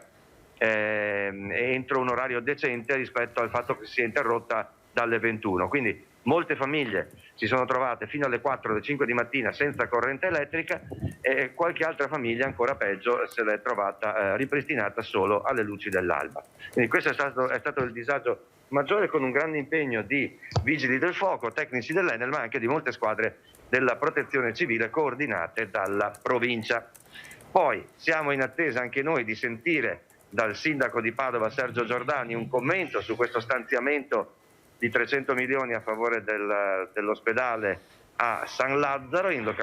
entro un orario decente rispetto al fatto che si è interrotta dalle 21. Quindi molte famiglie si sono trovate fino alle 4 o alle 5 di mattina senza corrente elettrica, e qualche altra famiglia, ancora peggio, se l'è trovata ripristinata solo alle luci dell'alba. Quindi questo è stato il disagio maggiore, con un grande impegno di vigili del fuoco, tecnici dell'Enel, ma anche di molte squadre della protezione civile coordinate dalla provincia. Poi siamo in attesa anche noi di sentire dal sindaco di Padova, Sergio Giordani, un commento su questo stanziamento di 300 milioni a favore dell'ospedale a San Lazzaro, in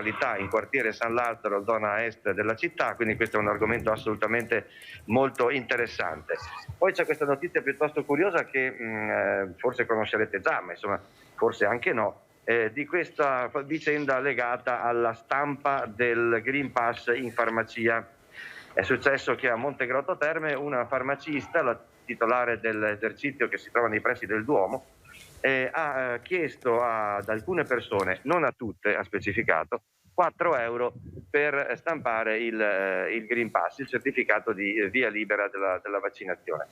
quartiere San Lazzaro, zona est della città. Quindi questo è un argomento assolutamente molto interessante. Poi c'è questa notizia piuttosto curiosa che forse conoscerete già, ma insomma forse anche no, di questa vicenda legata alla stampa del Green Pass in farmacia. È successo che a Montegrotto Terme una farmacista, la titolare dell'esercizio che si trova nei pressi del Duomo, ha chiesto ad alcune persone, non a tutte, ha specificato, 4 euro per stampare il Green Pass, il certificato di via libera della vaccinazione.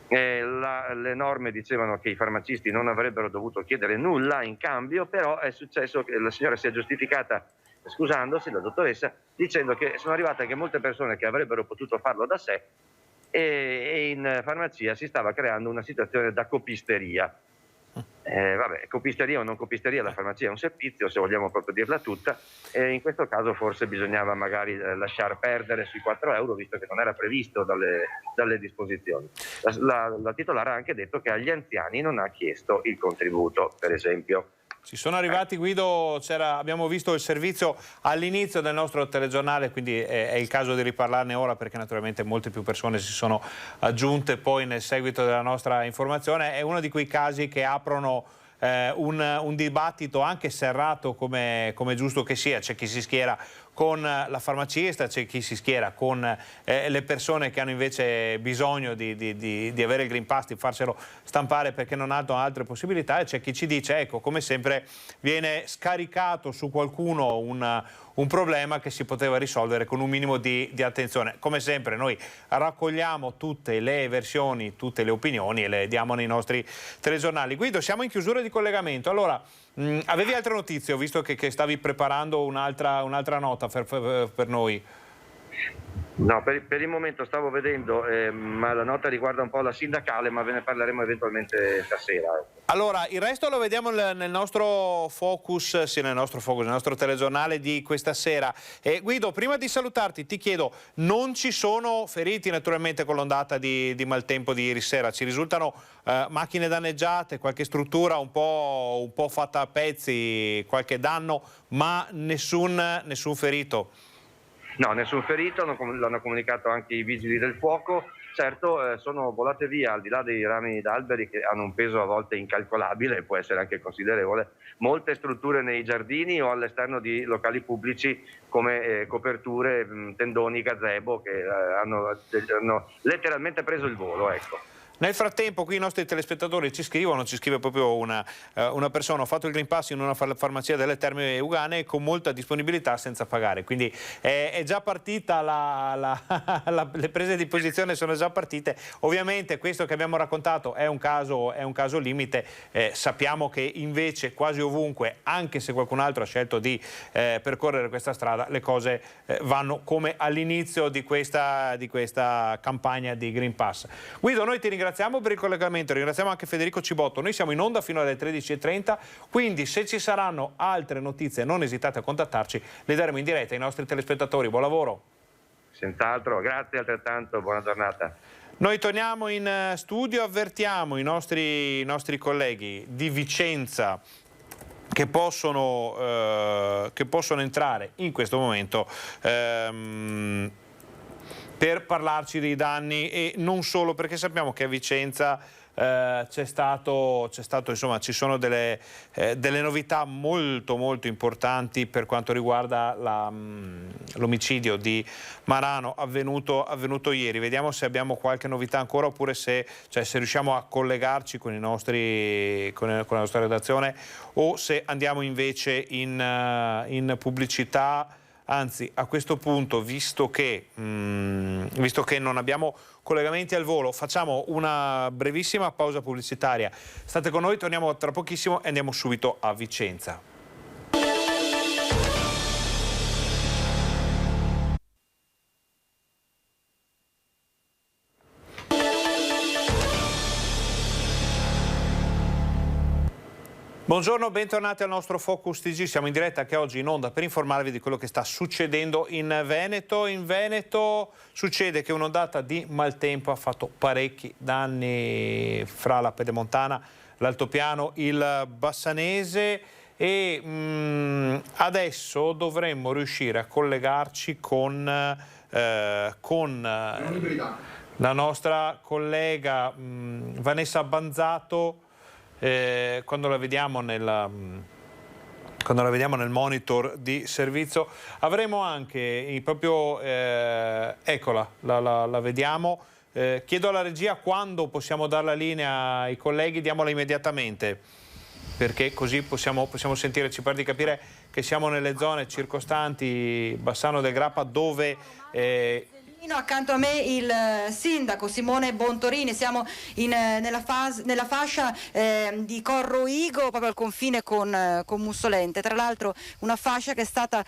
Le norme dicevano che i farmacisti non avrebbero dovuto chiedere nulla in cambio, però è successo che la signora si è giustificata scusandosi, la dottoressa, dicendo che sono arrivate anche molte persone che avrebbero potuto farlo da sé, e in farmacia si stava creando una situazione da copisteria. Copisteria o non copisteria, la farmacia è un servizio, se vogliamo proprio dirla tutta, e in questo caso forse bisognava magari lasciar perdere sui 4 euro, visto che non era previsto dalle disposizioni. La titolare ha anche detto che agli anziani non ha chiesto il contributo, per esempio. Ci sono arrivati, Guido, abbiamo visto il servizio all'inizio del nostro telegiornale, quindi è il caso di riparlarne ora, perché naturalmente molte più persone si sono aggiunte poi nel seguito della nostra informazione. È uno di quei casi che aprono un dibattito anche serrato, come è giusto che sia. C'è chi si schiera con la farmacista, c'è chi si schiera con le persone che hanno invece bisogno di avere il Green Pass, di farselo stampare perché non hanno altre possibilità, e c'è chi ci dice, ecco, come sempre viene scaricato su qualcuno un problema che si poteva risolvere con un minimo di attenzione. Come sempre noi raccogliamo tutte le versioni, tutte le opinioni e le diamo nei nostri telegiornali. Guido, siamo in chiusura di collegamento. Allora, avevi altre notizie? Ho visto che stavi preparando un'altra nota per noi. No, per il momento stavo vedendo, ma la nota riguarda un po' la sindacale, ma ve ne parleremo eventualmente stasera. Allora, il resto lo vediamo nel nostro focus, nel nostro telegiornale di questa sera. Guido, prima di salutarti ti chiedo, non ci sono feriti naturalmente con l'ondata di maltempo di ieri sera? Ci risultano macchine danneggiate, qualche struttura un po' fatta a pezzi, qualche danno, ma nessun ferito? No, nessun ferito, l'hanno comunicato anche i vigili del fuoco. Certo, sono volate via, al di là dei rami d'alberi che hanno un peso a volte incalcolabile, può essere anche considerevole, molte strutture nei giardini o all'esterno di locali pubblici come coperture, tendoni, gazebo, che hanno letteralmente preso il volo, ecco. Nel frattempo qui i nostri telespettatori ci scrive proprio una persona: ho fatto il Green Pass in una farmacia delle Terme Euganee con molta disponibilità senza pagare, quindi è già partita, le prese di posizione sono già partite. Ovviamente questo che abbiamo raccontato è un caso limite, sappiamo che invece quasi ovunque, anche se qualcun altro ha scelto di percorrere questa strada, le cose vanno come all'inizio di questa campagna di Green Pass. Guido, noi ti ringraziamo per il collegamento, ringraziamo anche Federico Cibotto. Noi siamo in onda fino alle 13:30, quindi se ci saranno altre notizie non esitate a contattarci, le daremo in diretta ai nostri telespettatori. Buon lavoro. Senz'altro, grazie altrettanto, buona giornata. Noi torniamo in studio, avvertiamo i nostri colleghi di Vicenza che possono entrare in questo momento per parlarci dei danni, e non solo, perché sappiamo che a Vicenza c'è stato insomma, ci sono delle novità molto molto importanti per quanto riguarda l'omicidio di Marano avvenuto ieri. Vediamo se abbiamo qualche novità ancora, oppure se riusciamo a collegarci con la nostra redazione, o se andiamo invece in pubblicità. Anzi, a questo punto, visto che non abbiamo collegamenti al volo, facciamo una brevissima pausa pubblicitaria. State con noi, torniamo tra pochissimo e andiamo subito a Vicenza. Buongiorno, bentornati al nostro Focus TG. Siamo in diretta anche oggi in onda per informarvi di quello che sta succedendo in Veneto. In Veneto succede che un'ondata di maltempo ha fatto parecchi danni fra la Pedemontana, l'Altopiano, il Bassanese, e adesso dovremmo riuscire a collegarci con la nostra collega Vanessa Banzato. Quando la vediamo nel monitor di servizio avremo anche proprio eccola, la vediamo. Chiedo alla regia quando possiamo dare la linea ai colleghi, diamola immediatamente, perché così possiamo sentire. Ci pare di capire che siamo nelle zone circostanti Bassano del Grappa, dove accanto a me il sindaco Simone Bontorini. Siamo nella fascia di Corroigo, proprio al confine con Mussolente. Tra l'altro una fascia che è stata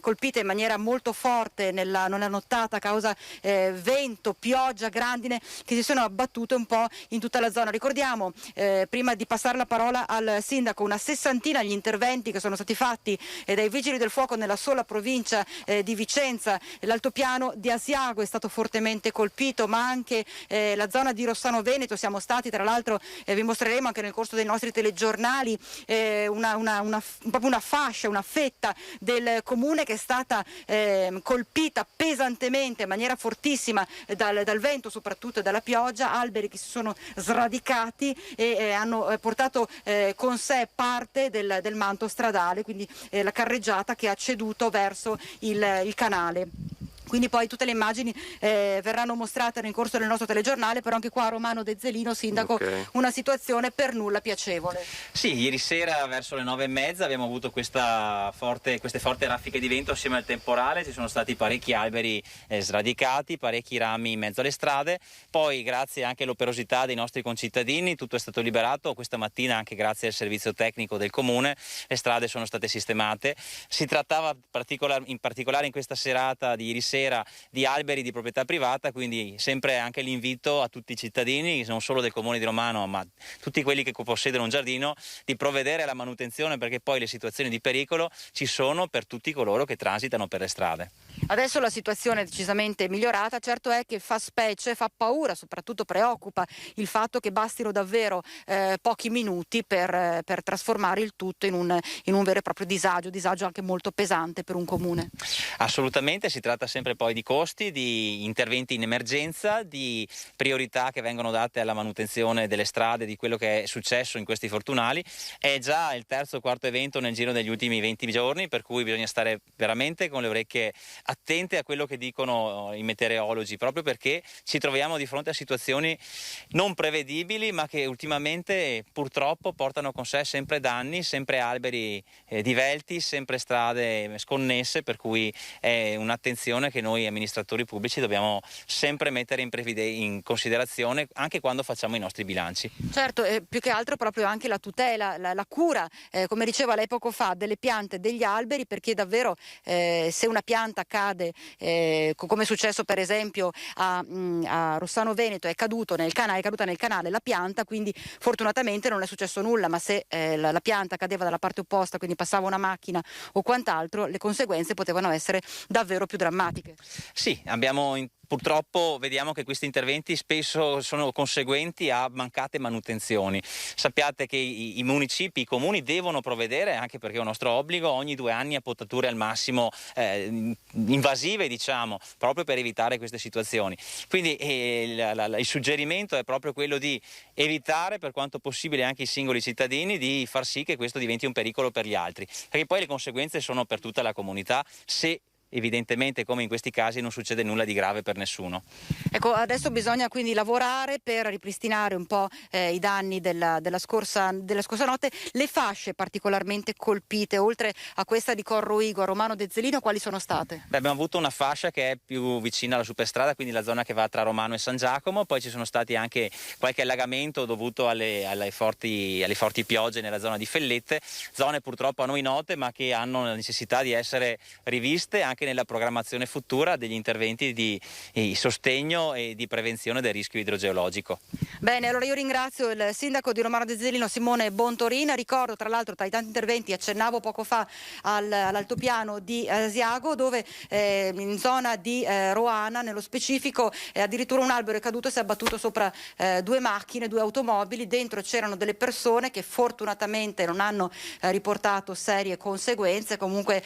colpita in maniera molto forte nella nottata a causa vento, pioggia, grandine che si sono abbattute un po' in tutta la zona. Ricordiamo, prima di passare la parola al sindaco, una 60ina gli interventi che sono stati fatti dai vigili del fuoco nella sola provincia di Vicenza. L'altopiano di Asiago è stato fortemente colpito, ma anche la zona di Rossano Veneto. Siamo stati, tra l'altro, vi mostreremo anche nel corso dei nostri telegiornali proprio una fascia, una fetta del comune che è stata colpita pesantemente, in maniera fortissima dal vento, soprattutto dalla pioggia, alberi che si sono sradicati e hanno portato con sé parte del manto stradale, quindi la carreggiata che ha ceduto verso il canale. Quindi poi tutte le immagini verranno mostrate nel corso del nostro telegiornale, però anche qua Romano De Zelino, sindaco, una situazione per nulla piacevole. Sì, ieri sera verso le 9:30 abbiamo avuto queste forti raffiche di vento assieme al temporale. Ci sono stati parecchi alberi sradicati, parecchi rami in mezzo alle strade. Poi, grazie anche all'operosità dei nostri concittadini, tutto è stato liberato. Questa mattina, anche grazie al servizio tecnico del comune, le strade sono state sistemate. Si trattava in particolare in questa serata di ieri sera di alberi di proprietà privata, quindi sempre anche l'invito a tutti i cittadini, non solo del comune di Romano, ma tutti quelli che possiedono un giardino, di provvedere alla manutenzione, perché poi le situazioni di pericolo ci sono per tutti coloro che transitano per le strade. Adesso la situazione è decisamente migliorata. Certo è che fa specie, fa paura, soprattutto preoccupa il fatto che bastino davvero pochi minuti per trasformare il tutto in un vero e proprio disagio anche molto pesante per un comune. Assolutamente, si tratta sempre poi di costi, di interventi in emergenza, di priorità che vengono date alla manutenzione delle strade, di quello che è successo in questi fortunali. È già il terzo o quarto evento nel giro degli ultimi 20 giorni, per cui bisogna stare veramente con le orecchie attente a quello che dicono i meteorologi, proprio perché ci troviamo di fronte a situazioni non prevedibili, ma che ultimamente purtroppo portano con sé sempre danni, sempre alberi divelti, sempre strade sconnesse, per cui è un'attenzione che noi amministratori pubblici dobbiamo sempre mettere in considerazione anche quando facciamo i nostri bilanci. Certo, più che altro proprio anche la tutela, la cura, come diceva lei poco fa, delle piante e degli alberi, perché davvero se una pianta cade, come è successo per esempio a Rossano Veneto, è caduta nel canale la pianta, quindi fortunatamente non è successo nulla, ma se la pianta cadeva dalla parte opposta, quindi passava una macchina o quant'altro, le conseguenze potevano essere davvero più drammatiche. anche. Sì, purtroppo vediamo che questi interventi spesso sono conseguenti a mancate manutenzioni. Sappiate che i municipi, i comuni devono provvedere, anche perché è un nostro obbligo, ogni 2 anni a potature al massimo invasive, diciamo, proprio per evitare queste situazioni. Quindi il suggerimento è proprio quello di evitare per quanto possibile anche i singoli cittadini di far sì che questo diventi un pericolo per gli altri, perché poi le conseguenze sono per tutta la comunità se evidentemente, come in questi casi, non succede nulla di grave per nessuno. Ecco, adesso bisogna quindi lavorare per ripristinare un po' i danni della scorsa notte. Le fasce particolarmente colpite, oltre a questa di Corroigo, a Romano Dezzelino, quali sono state? Abbiamo avuto una fascia che è più vicina alla superstrada, quindi la zona che va tra Romano e San Giacomo, poi ci sono stati anche qualche allagamento dovuto alle forti piogge nella zona di Fellette, zone purtroppo a noi note ma che hanno la necessità di essere riviste anche nella programmazione futura degli interventi di sostegno e di prevenzione del rischio idrogeologico. Bene, allora io ringrazio il sindaco di Romano Dezzelino Simone Bontorina. Ricordo tra l'altro, tra i tanti interventi, accennavo poco fa all'altopiano di Asiago, dove in zona di Roana nello specifico addirittura un albero è caduto e si è abbattuto sopra 2 macchine, 2 automobili. Dentro c'erano delle persone che fortunatamente non hanno riportato serie conseguenze. Comunque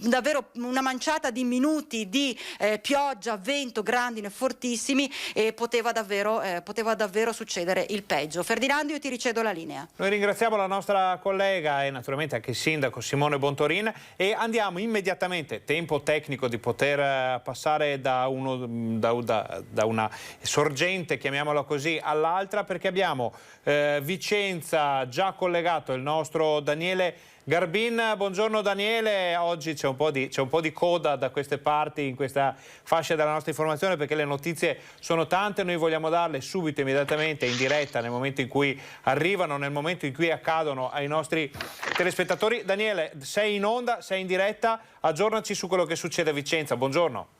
davvero una manciata di minuti di pioggia, vento, grandine fortissimi, e poteva davvero succedere il peggio. Ferdinando, io ti ricedo la linea. Noi ringraziamo la nostra collega e naturalmente anche il sindaco Simone Bontorin, e andiamo immediatamente, tempo tecnico di poter passare da una sorgente, chiamiamola così, all'altra, perché abbiamo Vicenza già collegato il nostro Daniele Garbin. Buongiorno Daniele, oggi c'è un po' di coda da queste parti, in questa fascia della nostra informazione, perché le notizie sono tante, noi vogliamo darle subito, immediatamente, in diretta, nel momento in cui arrivano, nel momento in cui accadono ai nostri telespettatori. Daniele, sei in onda, sei in diretta, aggiornaci su quello che succede a Vicenza, buongiorno.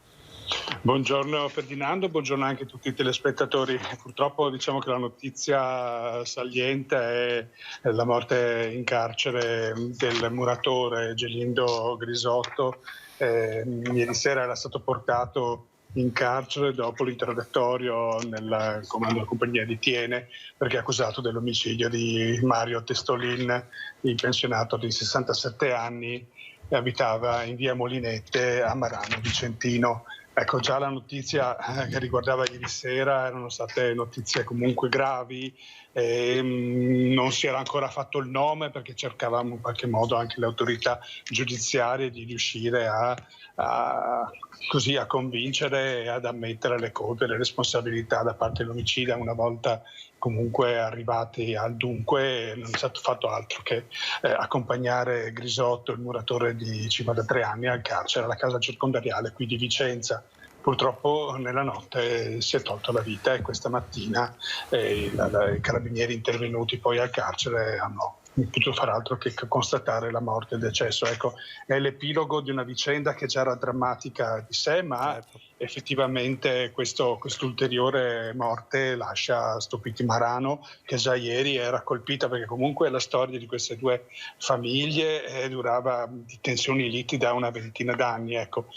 Buongiorno Ferdinando, buongiorno anche a tutti i telespettatori. Purtroppo diciamo che la notizia saliente è la morte in carcere del muratore Gelindo Grisotto. Ieri sera era stato portato in carcere dopo l'interrogatorio nel comando della compagnia di Tiene, perché è accusato dell'omicidio di Mario Testolin, il pensionato di 67 anni, e abitava in via Molinette a Marano Vicentino. Ecco, già la notizia che riguardava ieri sera erano state notizie comunque gravi, non si era ancora fatto il nome, perché cercavamo in qualche modo anche le autorità giudiziarie di riuscire a convincere e ad ammettere le colpe e le responsabilità da parte dell'omicida. Una volta comunque arrivati al dunque, non è stato fatto altro che accompagnare Grisotto, il muratore di 53 anni, al carcere, alla casa circondariale qui di Vicenza. Purtroppo nella notte si è tolto la vita, e questa mattina i carabinieri intervenuti poi al carcere hanno potuto far altro che constatare la morte e il decesso. Ecco, è l'epilogo di una vicenda che già era drammatica di sé, ma effettivamente quest'ulteriore morte lascia stupiti Marano, che già ieri era colpita, perché comunque la storia di queste 2 famiglie durava di tensioni e liti da una ventina d'anni. Ecco.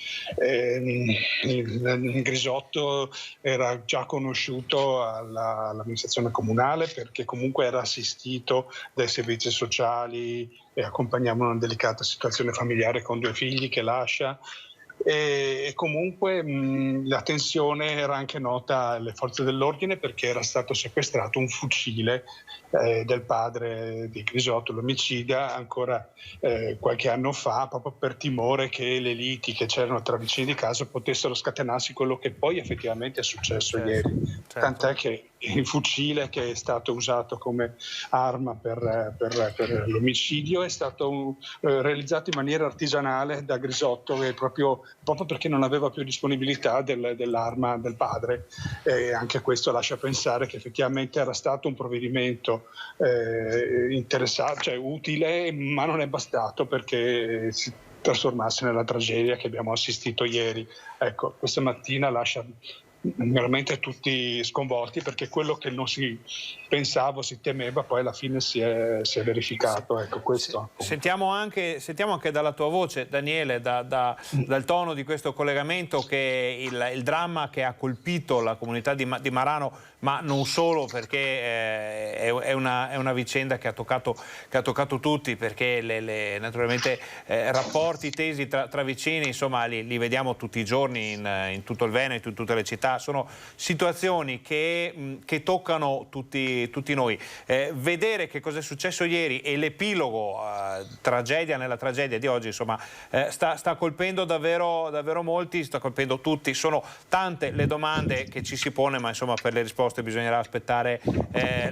Grisotto era già conosciuto all'amministrazione comunale, perché comunque era assistito dai servizi sociali e accompagnava una delicata situazione familiare con 2 figli che lascia. E comunque la tensione era anche nota alle forze dell'ordine, perché era stato sequestrato un fucile del padre di Grisotto, l'omicida, ancora qualche anno fa, proprio per timore che le liti che c'erano tra vicini di casa potessero scatenarsi quello che poi effettivamente è successo ieri. Certo. Tant'è che il fucile che è stato usato come arma per l'omicidio è stato realizzato in maniera artigianale da Grisotto, proprio perché non aveva più disponibilità dell'arma del padre, e anche questo lascia pensare che effettivamente era stato un provvedimento cioè utile, ma non è bastato perché si trasformasse nella tragedia che abbiamo assistito ieri. Ecco, questa mattina lascia veramente tutti sconvolti, perché quello che non si pensava, si temeva, poi alla fine si è verificato. Ecco, questo. Sentiamo anche dalla tua voce, Daniele, dal tono di questo collegamento, che il dramma che ha colpito la comunità di Marano, ma non solo, perché è una vicenda che ha toccato tutti, perché naturalmente rapporti tesi tra vicini, insomma, li vediamo tutti i giorni in tutto il Veneto, in tutte le città. Sono situazioni che toccano tutti noi. Vedere che cosa è successo ieri e l'epilogo, tragedia nella tragedia di oggi, insomma, sta colpendo davvero molti, sta colpendo tutti. Sono tante le domande che ci si pone, ma insomma per le risposte bisognerà aspettare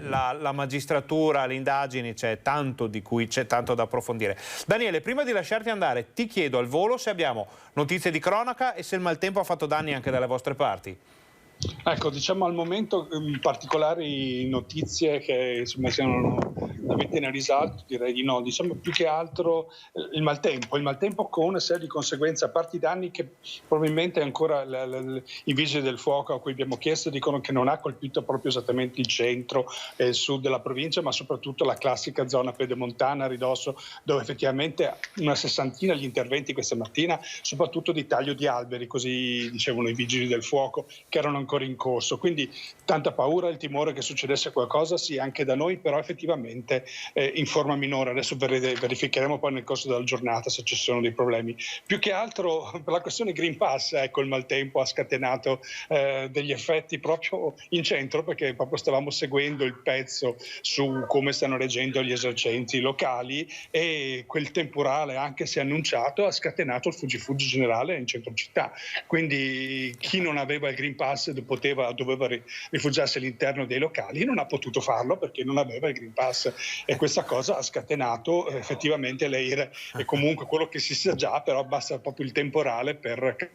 la magistratura, le indagini, c'è tanto da approfondire. Daniele, prima di lasciarti andare, ti chiedo al volo se abbiamo notizie di cronaca e se il maltempo ha fatto danni anche dalle vostre parti. Ecco, diciamo al momento particolari notizie che insomma avete analizzato, direi di no. Diciamo più che altro il maltempo con una serie di conseguenze, a parte i danni che probabilmente ancora i vigili del fuoco a cui abbiamo chiesto dicono che non ha colpito proprio esattamente il centro e il sud della provincia, ma soprattutto la classica zona pedemontana a ridosso, dove effettivamente una sessantina gli interventi questa mattina, soprattutto di taglio di alberi, così dicevano i vigili del fuoco, che erano ancora in corso. Quindi tanta paura, il timore che succedesse qualcosa, sì, anche da noi, però effettivamente in forma minore. Adesso verificheremo poi nel corso della giornata se ci sono dei problemi. Più che altro per la questione Green Pass, ecco, il maltempo ha scatenato degli effetti proprio in centro, perché proprio stavamo seguendo il pezzo su come stanno reagendo gli esercenti locali, e quel temporale, anche se annunciato, ha scatenato il fuggi generale in centro città. Quindi chi non aveva il Green Pass doveva rifugiarsi all'interno dei locali, non ha potuto farlo perché non aveva il Green Pass, e questa cosa ha scatenato effettivamente l'EIR, e comunque quello che si sa già, però basta proprio il temporale per...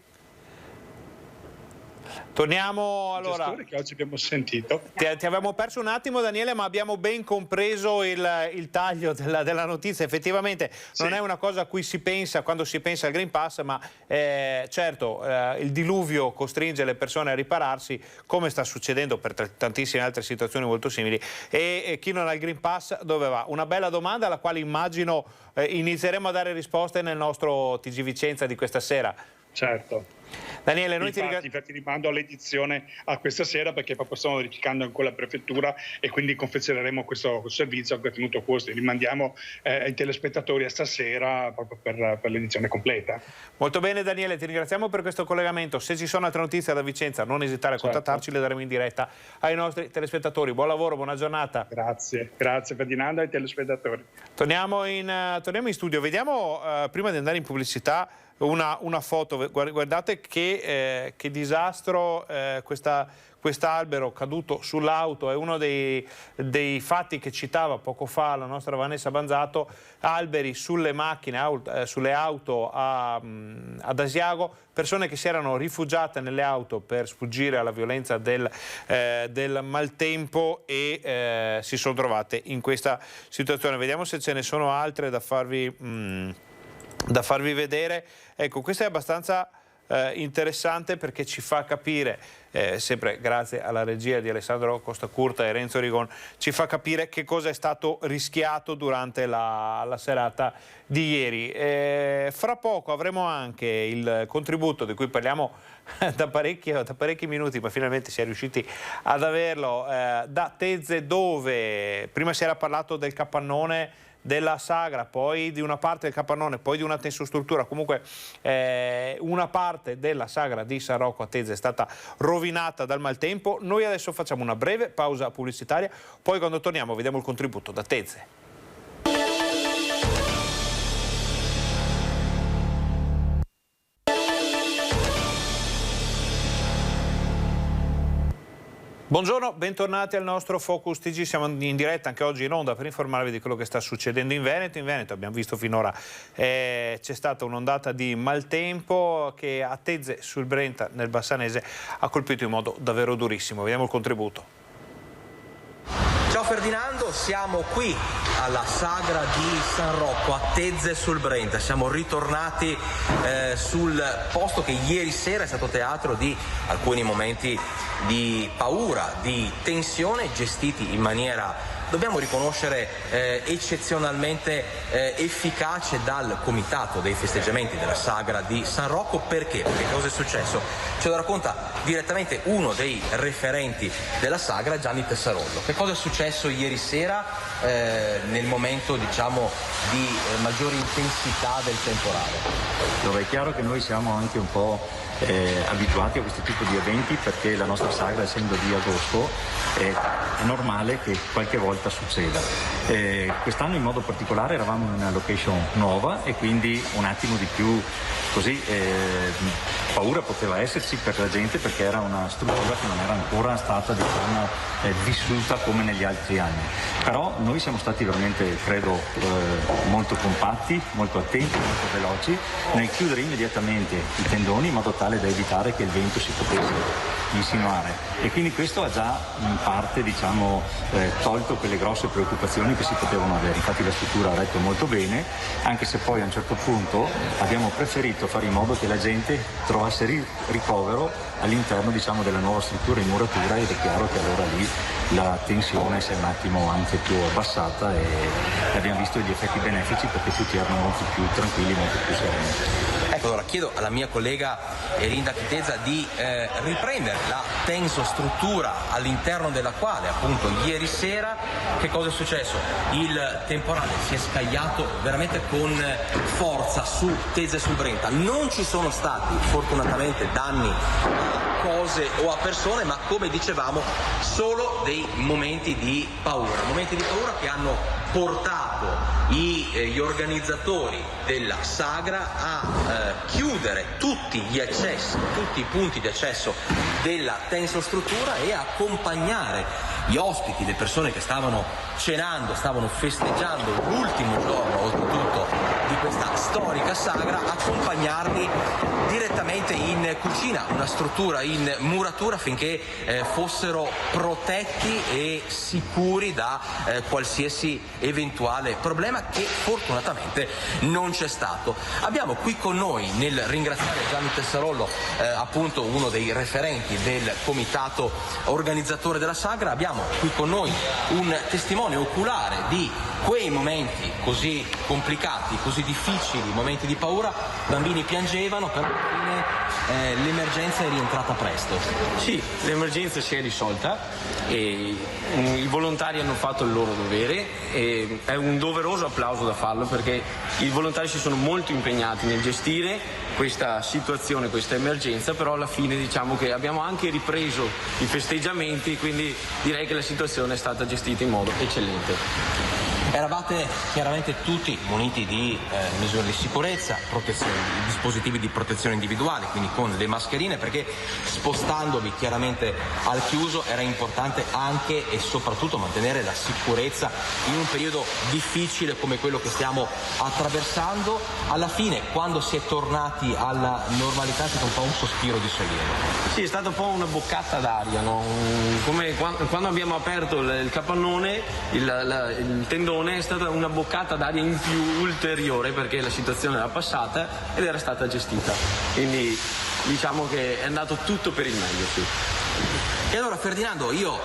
Torniamo allora. Che oggi abbiamo sentito. Ti avevamo perso un attimo, Daniele, ma abbiamo ben compreso il taglio della notizia. Effettivamente non è una cosa a cui si pensa quando si pensa al Green Pass, ma certo il diluvio costringe le persone a ripararsi, come sta succedendo per tantissime altre situazioni molto simili. E chi non ha il Green Pass dove va? Una bella domanda alla quale immagino inizieremo a dare risposte nel nostro TG Vicenza di questa sera. Certo. Daniele, noi infatti rimando all'edizione a questa sera, perché proprio stiamo verificando ancora la prefettura e quindi confezioneremo questo servizio che è tenuto costi. Rimandiamo ai telespettatori a stasera proprio per l'edizione completa. Molto bene Daniele, ti ringraziamo per questo collegamento. Se ci sono altre notizie da Vicenza non esitare a contattarci, le daremo in diretta ai nostri telespettatori. Buon lavoro, buona giornata. Grazie Ferdinando e ai telespettatori. Torniamo in studio, vediamo prima di andare in pubblicità una foto. Guardate che disastro, quest'albero caduto sull'auto. È uno dei fatti che citava poco fa la nostra Vanessa Banzato. Alberi sulle macchine, sulle auto ad Asiago, persone che si erano rifugiate nelle auto per sfuggire alla violenza del maltempo e si sono trovate in questa situazione. Vediamo se ce ne sono altre da farvi vedere. Ecco, questa è abbastanza interessante perché ci fa capire, sempre grazie alla regia di Alessandro Costacurta e Renzo Rigon, ci fa capire che cosa è stato rischiato durante la serata di ieri. Fra poco avremo anche il contributo di cui parliamo da parecchi minuti, ma finalmente si è riusciti ad averlo, da Tezze, dove prima si era parlato del capannone della Sagra, poi di una parte del capannone, poi di una tensostruttura. Comunque una parte della Sagra di San Rocco a Tezze è stata rovinata dal maltempo. Noi adesso facciamo una breve pausa pubblicitaria, poi quando torniamo vediamo il contributo da Tezze. Buongiorno, bentornati al nostro Focus TG. Siamo in diretta anche oggi in onda per informarvi di quello che sta succedendo in Veneto. In Veneto abbiamo visto finora c'è stata un'ondata di maltempo che a Tezze sul Brenta, nel Bassanese, ha colpito in modo davvero durissimo. Vediamo il contributo. Ciao Ferdinando, Ferdinando, siamo qui alla sagra di San Rocco a Tezze sul Brenta. Siamo ritornati sul posto che ieri sera è stato teatro di alcuni momenti di paura, di tensione, gestiti in maniera, dobbiamo riconoscere, eccezionalmente efficace dal comitato dei festeggiamenti della sagra di San Rocco. Perché? Perché cosa è successo? Ce lo racconta direttamente uno dei referenti della sagra, Gianni Tessarollo. Che cosa è successo ieri sera nel momento, diciamo, di maggiore intensità del temporale? Allora, è chiaro che noi siamo anche un po' abituati a questo tipo di eventi, perché la nostra sagra, essendo di agosto, è normale che qualche volta succeda. Quest'anno in modo particolare eravamo in una location nuova e quindi un attimo di più così paura poteva esserci per la gente, perché era una struttura che non era ancora stata, diciamo, vissuta come negli altri anni. Però noi siamo stati veramente, credo, molto compatti, molto attenti, molto veloci nel chiudere immediatamente i tendoni in modo tale da evitare che il vento si potesse insinuare, e quindi questo ha già in parte, diciamo, tolto quelle grosse preoccupazioni che si potevano avere. Infatti la struttura ha retto molto bene, anche se poi a un certo punto abbiamo preferito fare in modo che la gente trovasse ricovero all'interno, diciamo, della nuova struttura in muratura, ed è chiaro che allora lì la tensione si è un attimo anche più abbassata e abbiamo visto gli effetti benefici, perché tutti erano molto più tranquilli, molto più sereni. Ecco, allora chiedo alla mia collega Erinda Chitezza di riprendere la tensostruttura all'interno della quale, appunto, ieri sera che cosa è successo? Il temporale si è scagliato veramente con forza su Tezze sul Brenta. Non ci sono stati fortunatamente danni a cose o a persone, ma come dicevamo solo dei momenti di paura che hanno portato gli organizzatori della sagra a chiudere tutti gli accessi, tutti i punti di accesso della tensostruttura e accompagnare gli ospiti, le persone che stavano cenando, stavano festeggiando l'ultimo giorno oltretutto di questa storica sagra, accompagnarli direttamente in cucina, una struttura in muratura, finché fossero protetti e sicuri da qualsiasi eventuale problema, che fortunatamente non c'è stato. Abbiamo qui con noi, nel ringraziare Gianni Tessarollo, appunto uno dei referenti del comitato organizzatore della sagra, abbiamo qui con noi un testimone oculare di quei momenti così complicati, così difficili, momenti di paura. Bambini piangevano, però alla fine l'emergenza è rientrata presto. Sì, l'emergenza si è risolta e i volontari hanno fatto il loro dovere, e è un doveroso applauso da farlo, perché i volontari si sono molto impegnati nel gestire questa situazione, questa emergenza, però alla fine diciamo che abbiamo anche ripreso i festeggiamenti, quindi direi che la situazione è stata gestita in modo eccellente. Eravate chiaramente tutti muniti di misure di sicurezza, dispositivi di protezione individuale, quindi con le mascherine, perché spostandovi chiaramente al chiuso era importante anche e soprattutto mantenere la sicurezza in un periodo difficile come quello che stiamo attraversando. Alla fine, quando si è tornati alla normalità, è stato un po' un sospiro di sollievo. Sì, è stata un po' una boccata d'aria, no? Come quando abbiamo aperto il capannone, il tendone, è stata una boccata d'aria in più ulteriore, perché la situazione era passata ed era stata gestita. Quindi diciamo che è andato tutto per il meglio, sì. E allora Ferdinando, io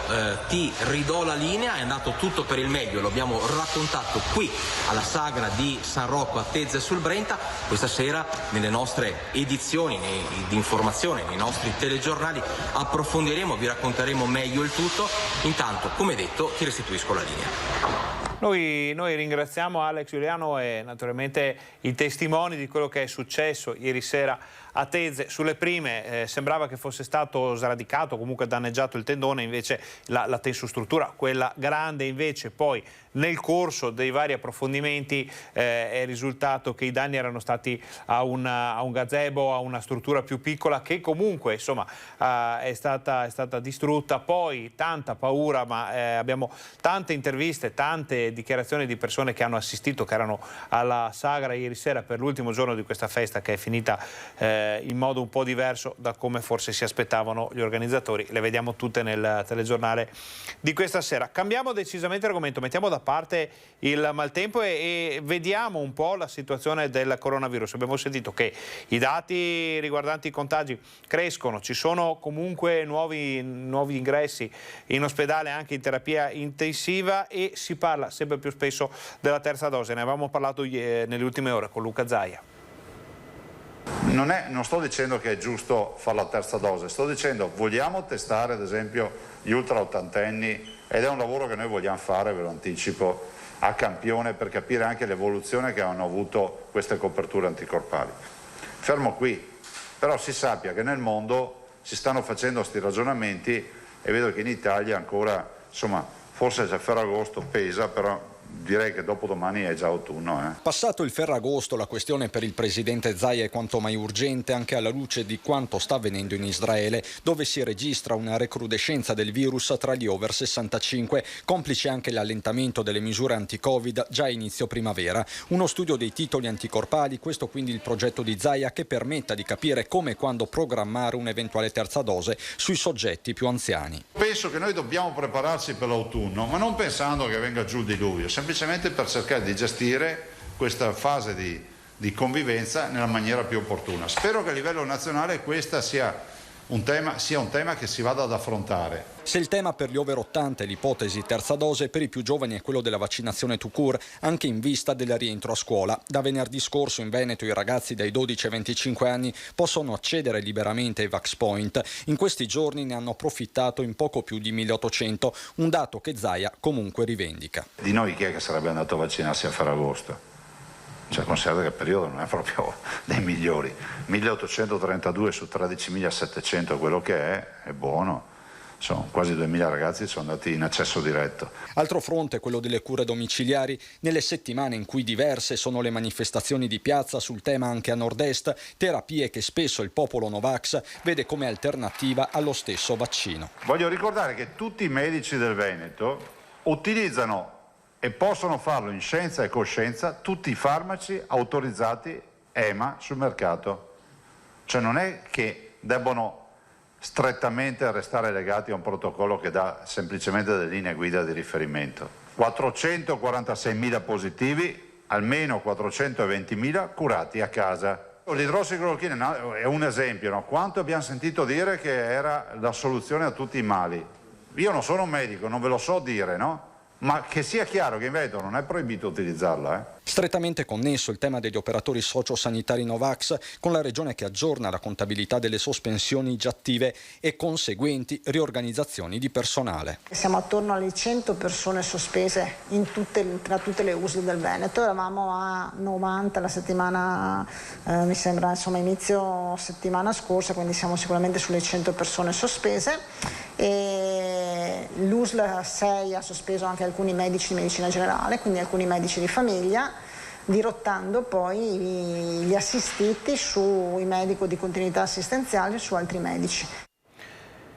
ti ridò la linea, è andato tutto per il meglio, lo abbiamo raccontato qui alla sagra di San Rocco a Tezze sul Brenta. Questa sera nelle nostre edizioni di informazione, nei nostri telegiornali, approfondiremo, vi racconteremo meglio il tutto. Intanto, come detto, ti restituisco la linea. Noi ringraziamo Alex Giuliano e naturalmente i testimoni di quello che è successo ieri sera a Tezze. Sulle prime sembrava che fosse stato sradicato, comunque danneggiato il tendone, invece la tensostruttura, quella grande, invece poi nel corso dei vari approfondimenti è risultato che i danni erano stati a un gazebo, a una struttura più piccola che comunque insomma è stata distrutta. Poi tanta paura, ma abbiamo tante interviste, tante dichiarazioni di persone che hanno assistito, che erano alla sagra ieri sera per l'ultimo giorno di questa festa, che è finita in modo un po' diverso da come forse si aspettavano gli organizzatori. Le vediamo tutte nel telegiornale di questa sera. Cambiamo decisamente argomento, mettiamo da parte il maltempo e vediamo un po' la situazione del coronavirus. Abbiamo sentito che i dati riguardanti i contagi crescono, ci sono comunque nuovi ingressi in ospedale, anche in terapia intensiva, e si parla sempre più spesso della terza dose. Ne avevamo parlato nelle ultime ore con Luca Zaia. Non sto dicendo che è giusto fare la terza dose, sto dicendo vogliamo testare ad esempio gli ultra ottantenni, ed è un lavoro che noi vogliamo fare, ve lo anticipo, a campione, per capire anche l'evoluzione che hanno avuto queste coperture anticorpali. Fermo qui, però si sappia che nel mondo si stanno facendo questi ragionamenti e vedo che in Italia ancora, insomma, forse già Ferragosto pesa, però direi che dopodomani è già autunno. Passato il Ferragosto, la questione per il presidente Zaia è quanto mai urgente, anche alla luce di quanto sta avvenendo in Israele, dove si registra una recrudescenza del virus tra gli over 65, complice anche l'allentamento delle misure anti-Covid già a inizio primavera. Uno studio dei titoli anticorpali, questo quindi il progetto di Zaia, che permetta di capire come e quando programmare un'eventuale terza dose sui soggetti più anziani. Penso che noi dobbiamo prepararci per l'autunno, ma non pensando che venga giù il diluvio, semplicemente per cercare di gestire questa fase di convivenza nella maniera più opportuna. Spero che a livello nazionale questo sia un tema che si vada ad affrontare. Se il tema per gli over 80 è l'ipotesi terza dose, per i più giovani è quello della vaccinazione tout court, anche in vista del rientro a scuola. Da venerdì scorso in Veneto i ragazzi dai 12 ai 25 anni possono accedere liberamente ai Vax Point. In questi giorni ne hanno approfittato in poco più di 1800, un dato che Zaia comunque rivendica. Di noi chi è che sarebbe andato a vaccinarsi a Ferragosto? Cioè, considerate che il periodo non è proprio dei migliori. 1832 su 13.700 quello che è buono. Sono quasi 2.000 ragazzi sono andati in accesso diretto. Altro fronte, quello delle cure domiciliari. Nelle settimane in cui diverse sono le manifestazioni di piazza sul tema anche a nord-est, terapie che spesso il popolo Novax vede come alternativa allo stesso vaccino. Voglio ricordare che tutti i medici del Veneto utilizzano e possono farlo in scienza e coscienza tutti i farmaci autorizzati EMA sul mercato. Cioè non è che debbono strettamente restare legati a un protocollo che dà semplicemente delle linee guida di riferimento. 446.000 positivi, almeno 420.000 curati a casa. L'idrossiclorochina è un esempio, no? Quanto abbiamo sentito dire che era la soluzione a tutti i mali. Io non sono un medico, non ve lo so dire, no? Ma che sia chiaro che in Veneto non è proibito utilizzarla. Strettamente connesso il tema degli operatori sociosanitari Novax con la regione che aggiorna la contabilità delle sospensioni già attive e conseguenti riorganizzazioni di personale. Siamo attorno alle 100 persone sospese tra tutte le USL del Veneto, eravamo a 90 la settimana, mi sembra inizio settimana scorsa, quindi siamo sicuramente sulle 100 persone sospese. E l'USL 6 ha sospeso anche alcuni medici di medicina generale, quindi alcuni medici di famiglia, dirottando poi gli assistiti sui medici di continuità assistenziale e su altri medici.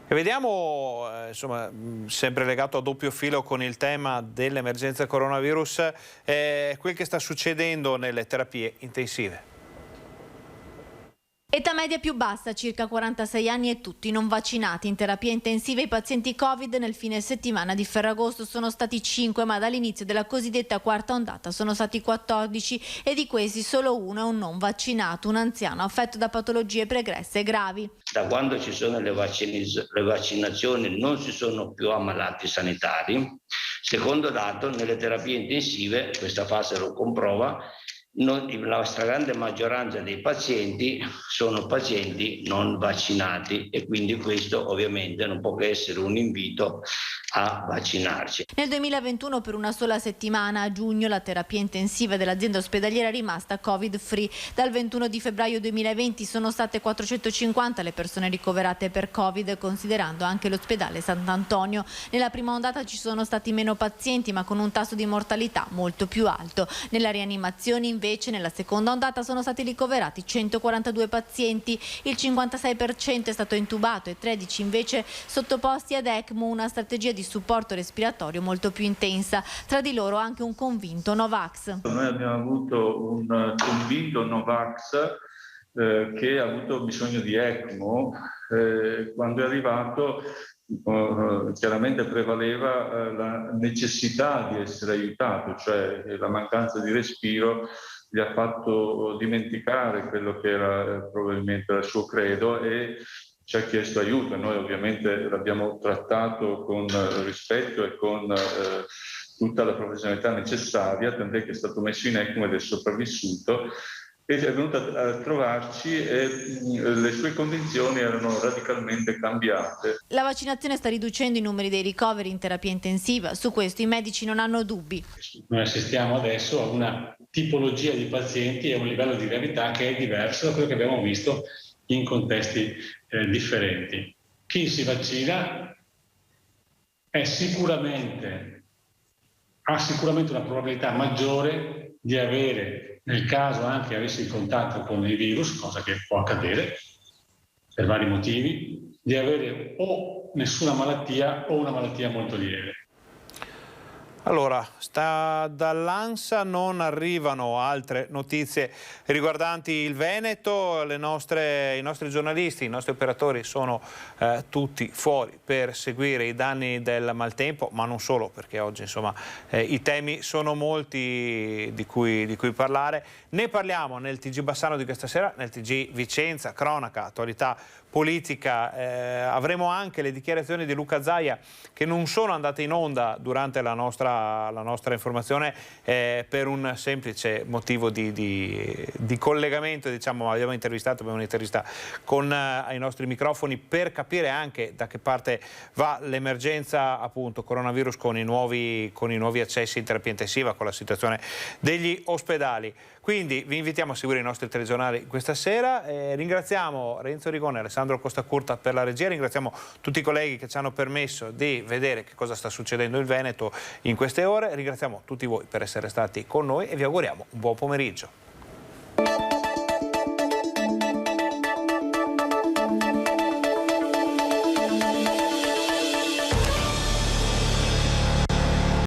E vediamo, insomma, sempre legato a doppio filo con il tema dell'emergenza coronavirus, quel che sta succedendo nelle terapie intensive. Età media più bassa, circa 46 anni e tutti non vaccinati. In terapia intensiva i pazienti Covid nel fine settimana di Ferragosto sono stati 5, ma dall'inizio della cosiddetta quarta ondata sono stati 14 e di questi solo uno è un non vaccinato, un anziano affetto da patologie pregresse gravi. Da quando ci sono le vaccinazioni non si sono più ammalati sanitari. Secondo dato, nelle terapie intensive, questa fase lo comprova, la stragrande maggioranza dei pazienti sono pazienti non vaccinati e quindi questo ovviamente non può che essere un invito a vaccinarci. Nel 2021 per una sola settimana a giugno la terapia intensiva dell'azienda ospedaliera è rimasta Covid-free. Dal 21 di febbraio 2020 sono state 450 le persone ricoverate per Covid, considerando anche l'ospedale Sant'Antonio. Nella prima ondata ci sono stati meno pazienti ma con un tasso di mortalità molto più alto. Nella rianimazione invece nella seconda ondata sono stati ricoverati 142 pazienti, il 56% è stato intubato e 13 invece sottoposti ad ECMO, una strategia di supporto respiratorio molto più intensa. Tra di loro anche un convinto Novax. Noi abbiamo avuto un convinto Novax che ha avuto bisogno di ECMO. Quando è arrivato chiaramente prevaleva la necessità di essere aiutato, cioè la mancanza di respiro gli ha fatto dimenticare quello che era probabilmente il suo credo e ci ha chiesto aiuto. Noi ovviamente l'abbiamo trattato con rispetto e con tutta la professionalità necessaria, tant'è che è stato messo in ECMO ed è sopravvissuto e è venuto a trovarci e le sue condizioni erano radicalmente cambiate. La vaccinazione sta riducendo i numeri dei ricoveri in terapia intensiva, su questo i medici non hanno dubbi. Noi assistiamo adesso a una tipologia di pazienti e a un livello di gravità che è diverso da quello che abbiamo visto in contesti differenti. Chi si vaccina ha sicuramente una probabilità maggiore di avere, nel caso anche avessi il contatto con il virus, cosa che può accadere per vari motivi, di avere o nessuna malattia o una malattia molto lieve. Allora, dall'ANSA non arrivano altre notizie riguardanti il Veneto, i nostri giornalisti, i nostri operatori sono tutti fuori per seguire i danni del maltempo, ma non solo, perché oggi insomma i temi sono molti di cui parlare. Ne parliamo nel TG Bassano di questa sera, nel TG Vicenza, cronaca, attualità politica. Avremo anche le dichiarazioni di Luca Zaia che non sono andate in onda durante la nostra informazione per un semplice motivo di collegamento, diciamo. Abbiamo un'intervista con ai nostri microfoni per capire anche da che parte va l'emergenza appunto coronavirus con i nuovi accessi in terapia intensiva, con la situazione degli ospedali. Quindi vi invitiamo a seguire i nostri telegiornali questa sera. Ringraziamo Renzo Rigone e Alessandro Costacurta per la regia, ringraziamo tutti i colleghi che ci hanno permesso di vedere che cosa sta succedendo in Veneto in queste ore, ringraziamo tutti voi per essere stati con noi e vi auguriamo un buon pomeriggio.